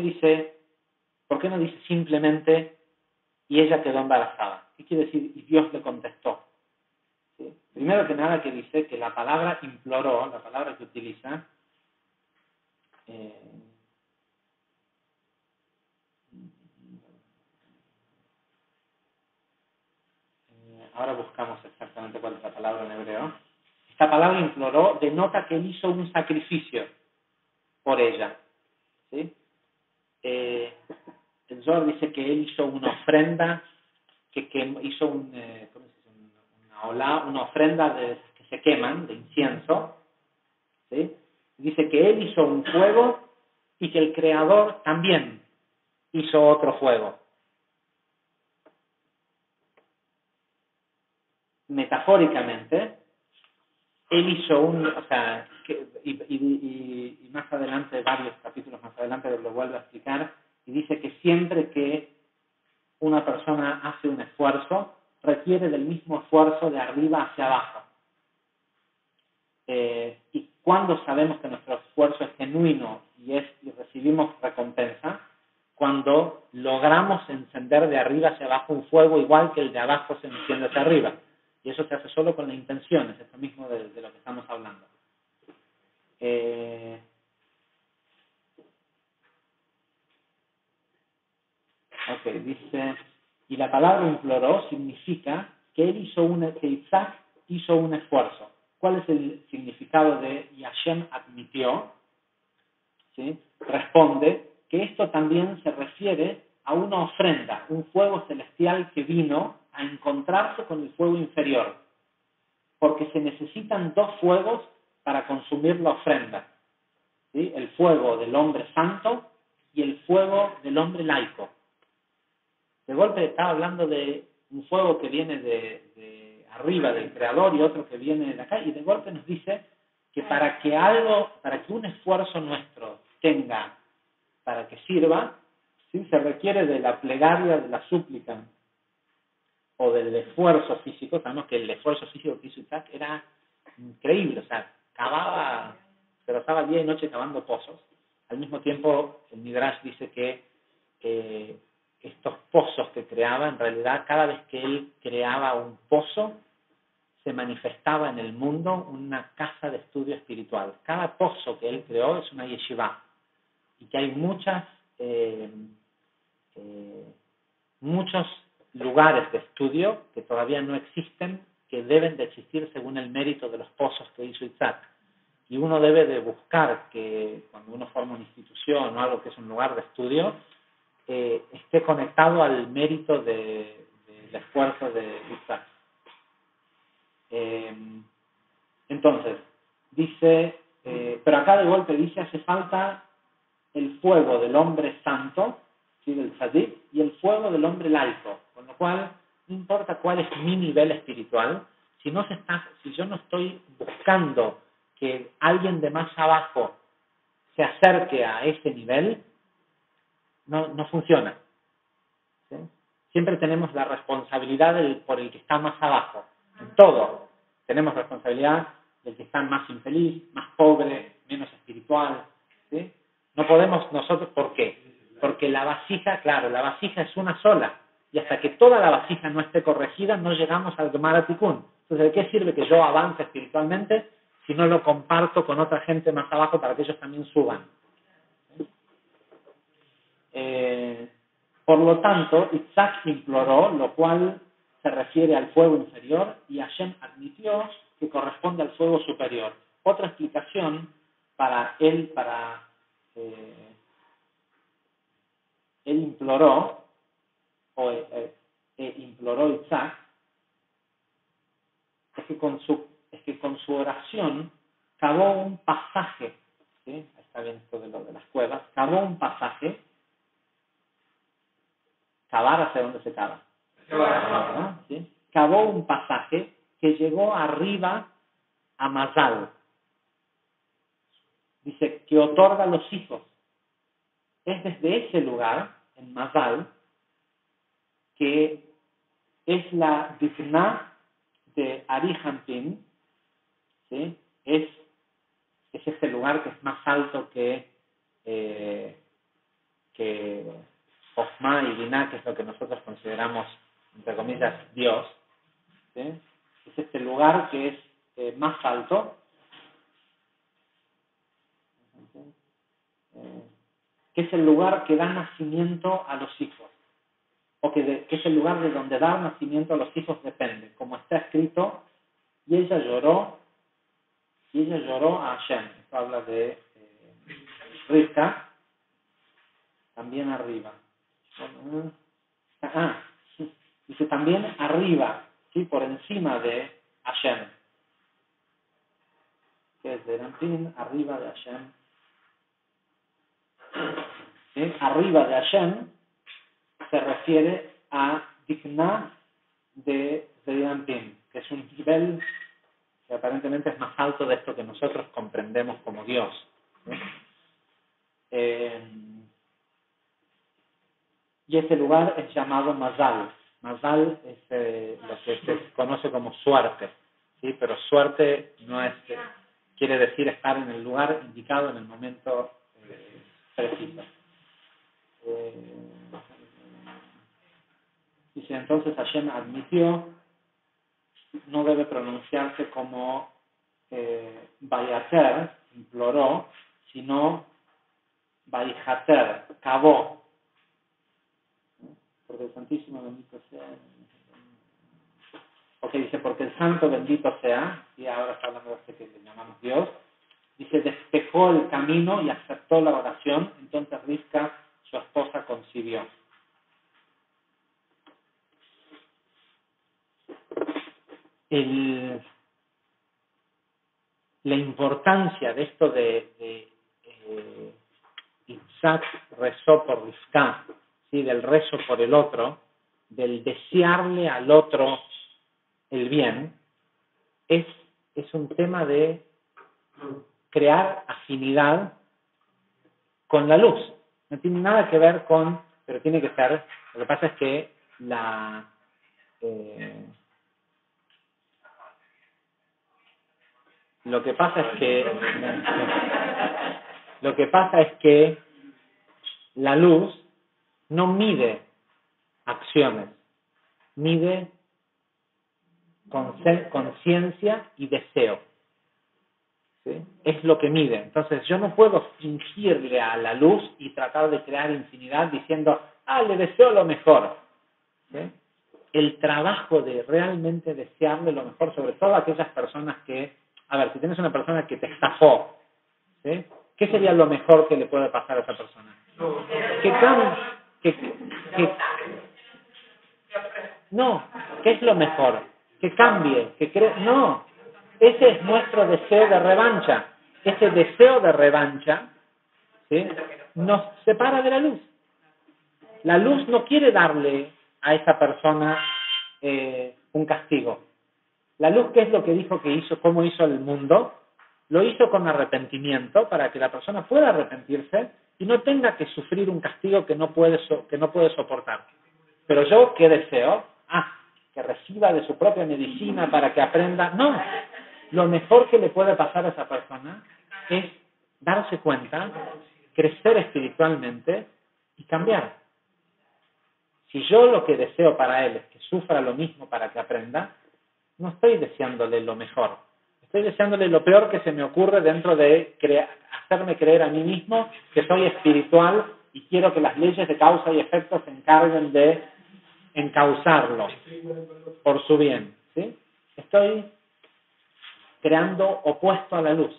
no dice simplemente y ella quedó embarazada? ¿Qué quiere decir? Y Dios le contestó. ¿Sí? Primero que nada que dice que la palabra imploró, la palabra que utiliza, ahora buscamos exactamente cuál es la palabra en hebreo. Esta palabra imploró denota que él hizo un sacrificio por ella. ¿Sí? El Zohar dice que él hizo una ofrenda, que hizo una ofrenda que se queman, de incienso. ¿Sí? Dice que él hizo un fuego y que el Creador también hizo otro fuego. Metafóricamente, él hizo y más adelante, varios capítulos más adelante lo vuelve a explicar, y dice que siempre que una persona hace un esfuerzo, requiere del mismo esfuerzo de arriba hacia abajo. Y cuando sabemos que nuestro esfuerzo es genuino y recibimos recompensa, cuando logramos encender de arriba hacia abajo un fuego igual que el de abajo se enciende hacia arriba. Y eso se hace solo con la intención, es esto mismo de lo que estamos hablando. Dice, y la palabra imploró significa que que Isaac hizo un esfuerzo. ¿Cuál es el significado de y Hashem admitió? ¿Sí? Responde que esto también se refiere a una ofrenda, un fuego celestial que vino a encontrarse con el fuego inferior, porque se necesitan 2 fuegos para consumir la ofrenda. ¿Sí? El fuego del hombre santo y el fuego del hombre laico. De golpe estaba hablando de un fuego que viene de arriba del Creador y otro que viene de acá, y de golpe nos dice que para que un esfuerzo nuestro para que sirva, ¿sí? Se requiere de la plegaria, de la súplica o del esfuerzo físico. Sabemos que el esfuerzo físico que hizo Isaac era increíble, o sea, se pasaba día y noche cavando pozos. Al mismo tiempo, el Midrash dice que estos pozos que creaba, en realidad, cada vez que él creaba un pozo, se manifestaba en el mundo una casa de estudio espiritual. Cada pozo que él creó es una yeshiva. Y que hay muchos lugares de estudio que todavía no existen, que deben de existir según el mérito de los pozos que hizo Isaac. Y uno debe de buscar que cuando uno forma una institución o algo que es un lugar de estudio, esté conectado al mérito del esfuerzo de Isaac. Entonces, dice, pero acá de golpe dice, hace falta el fuego del hombre santo, ¿sí? Del tzadik, y el fuego del hombre laico, con lo cual no importa cuál es mi nivel espiritual, si yo no estoy buscando que alguien de más abajo se acerque a ese nivel, no funciona. ¿sí? Siempre tenemos la responsabilidad por el que está más abajo. En todo tenemos responsabilidad del que está más infeliz, más pobre, menos espiritual. ¿Sí? No podemos nosotros, ¿por qué? Porque la vasija, claro, la vasija es una sola. Y hasta que toda la vasija no esté corregida, no llegamos al Gemara Tikkun. Entonces, ¿de qué sirve que yo avance espiritualmente si no lo comparto con otra gente más abajo para que ellos también suban? Por lo tanto, Isaac imploró, lo cual se refiere al fuego inferior, y Hashem admitió que corresponde al fuego superior. Otra explicación para él imploró, imploró Isaac, es que con su oración cavó un pasaje, ¿sí? Ahí está bien esto de lo de las cuevas, cavó un pasaje. Cavar, ¿hacia dónde se cava? ¿No? ¿Sí? Cavó un pasaje que llegó arriba a Mazal. Dice que otorga los hijos. Es desde ese lugar, en Mazal, que es la Difna de Arihampin, ¿sí? Es este lugar que es más alto que Jochma y Binah, que es lo que nosotros consideramos, entre comillas, Dios. ¿Sí? Es este lugar que es más alto, que es el lugar que da nacimiento a los hijos, o que es el lugar de donde dar nacimiento a los hijos depende, como está escrito, y ella lloró a Hashem. Esto habla de Rivka, también arriba. Dice también arriba, ¿sí? Por encima de Hashem. Que es de Rampin, arriba de Hashem. ¿Sí? Arriba de Hashem se refiere a Dikna de Rampin, que es un nivel que aparentemente es más alto de esto que nosotros comprendemos como Dios. ¿Sí? Y ese lugar es llamado Mazal. Mazal es lo que se conoce como suerte, ¿sí? Pero suerte no es, quiere decir estar en el lugar indicado en el momento preciso. Dice entonces Hashem admitió, no debe pronunciarse como Vayater, imploró, sino Vayijater, cavó. Porque el Santísimo bendito sea. Porque dice, porque el Santo bendito sea, y ahora está hablando de este que le llamamos Dios, dice, despejó el camino y aceptó la oración, entonces Rivka, su esposa, concibió. La importancia de esto de Isaac rezó por Rivka, ¿sí? Del rezo por el otro, del desearle al otro el bien, es un tema de crear afinidad con la luz. No tiene nada que ver con, pero tiene que ser, lo que pasa es que lo que pasa es que la luz no mide acciones, mide conciencia y deseo. ¿Sí? Es lo que mide. Entonces yo no puedo fingirle a la luz y tratar de crear infinidad diciendo, le deseo lo mejor. ¿Sí? El trabajo de realmente desearle lo mejor, sobre todo a aquellas personas que, a ver, si tienes una persona que te estafó, ¿sí? ¿Qué sería lo mejor que le puede pasar a esa persona? No, ¿qué es lo mejor? Que cambie, no, ese es nuestro deseo de revancha. Ese deseo de revancha, ¿sí? Nos separa de la luz. La luz no quiere darle a esa persona un castigo. La luz, ¿qué es lo que dijo que hizo? ¿Cómo hizo el mundo? Lo hizo con arrepentimiento para que la persona pueda arrepentirse y no tenga que sufrir un castigo que no puede soportar. Pero yo, ¿qué deseo? Que reciba de su propia medicina para que aprenda. No, lo mejor que le puede pasar a esa persona es darse cuenta, crecer espiritualmente y cambiar. Si yo lo que deseo para él es que sufra lo mismo para que aprenda, no estoy deseándole lo mejor. Estoy deseándole lo peor que se me ocurre dentro de hacerme creer a mí mismo que soy espiritual y quiero que las leyes de causa y efecto se encarguen de encauzarlo por su bien. ¿Sí? Estoy creando opuesto a la luz.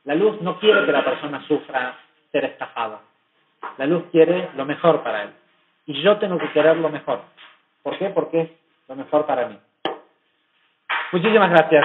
La luz no quiere que la persona sufra ser estafada. La luz quiere lo mejor para él. Y yo tengo que querer lo mejor. ¿Por qué? Porque es lo mejor para mí. Muchísimas gracias.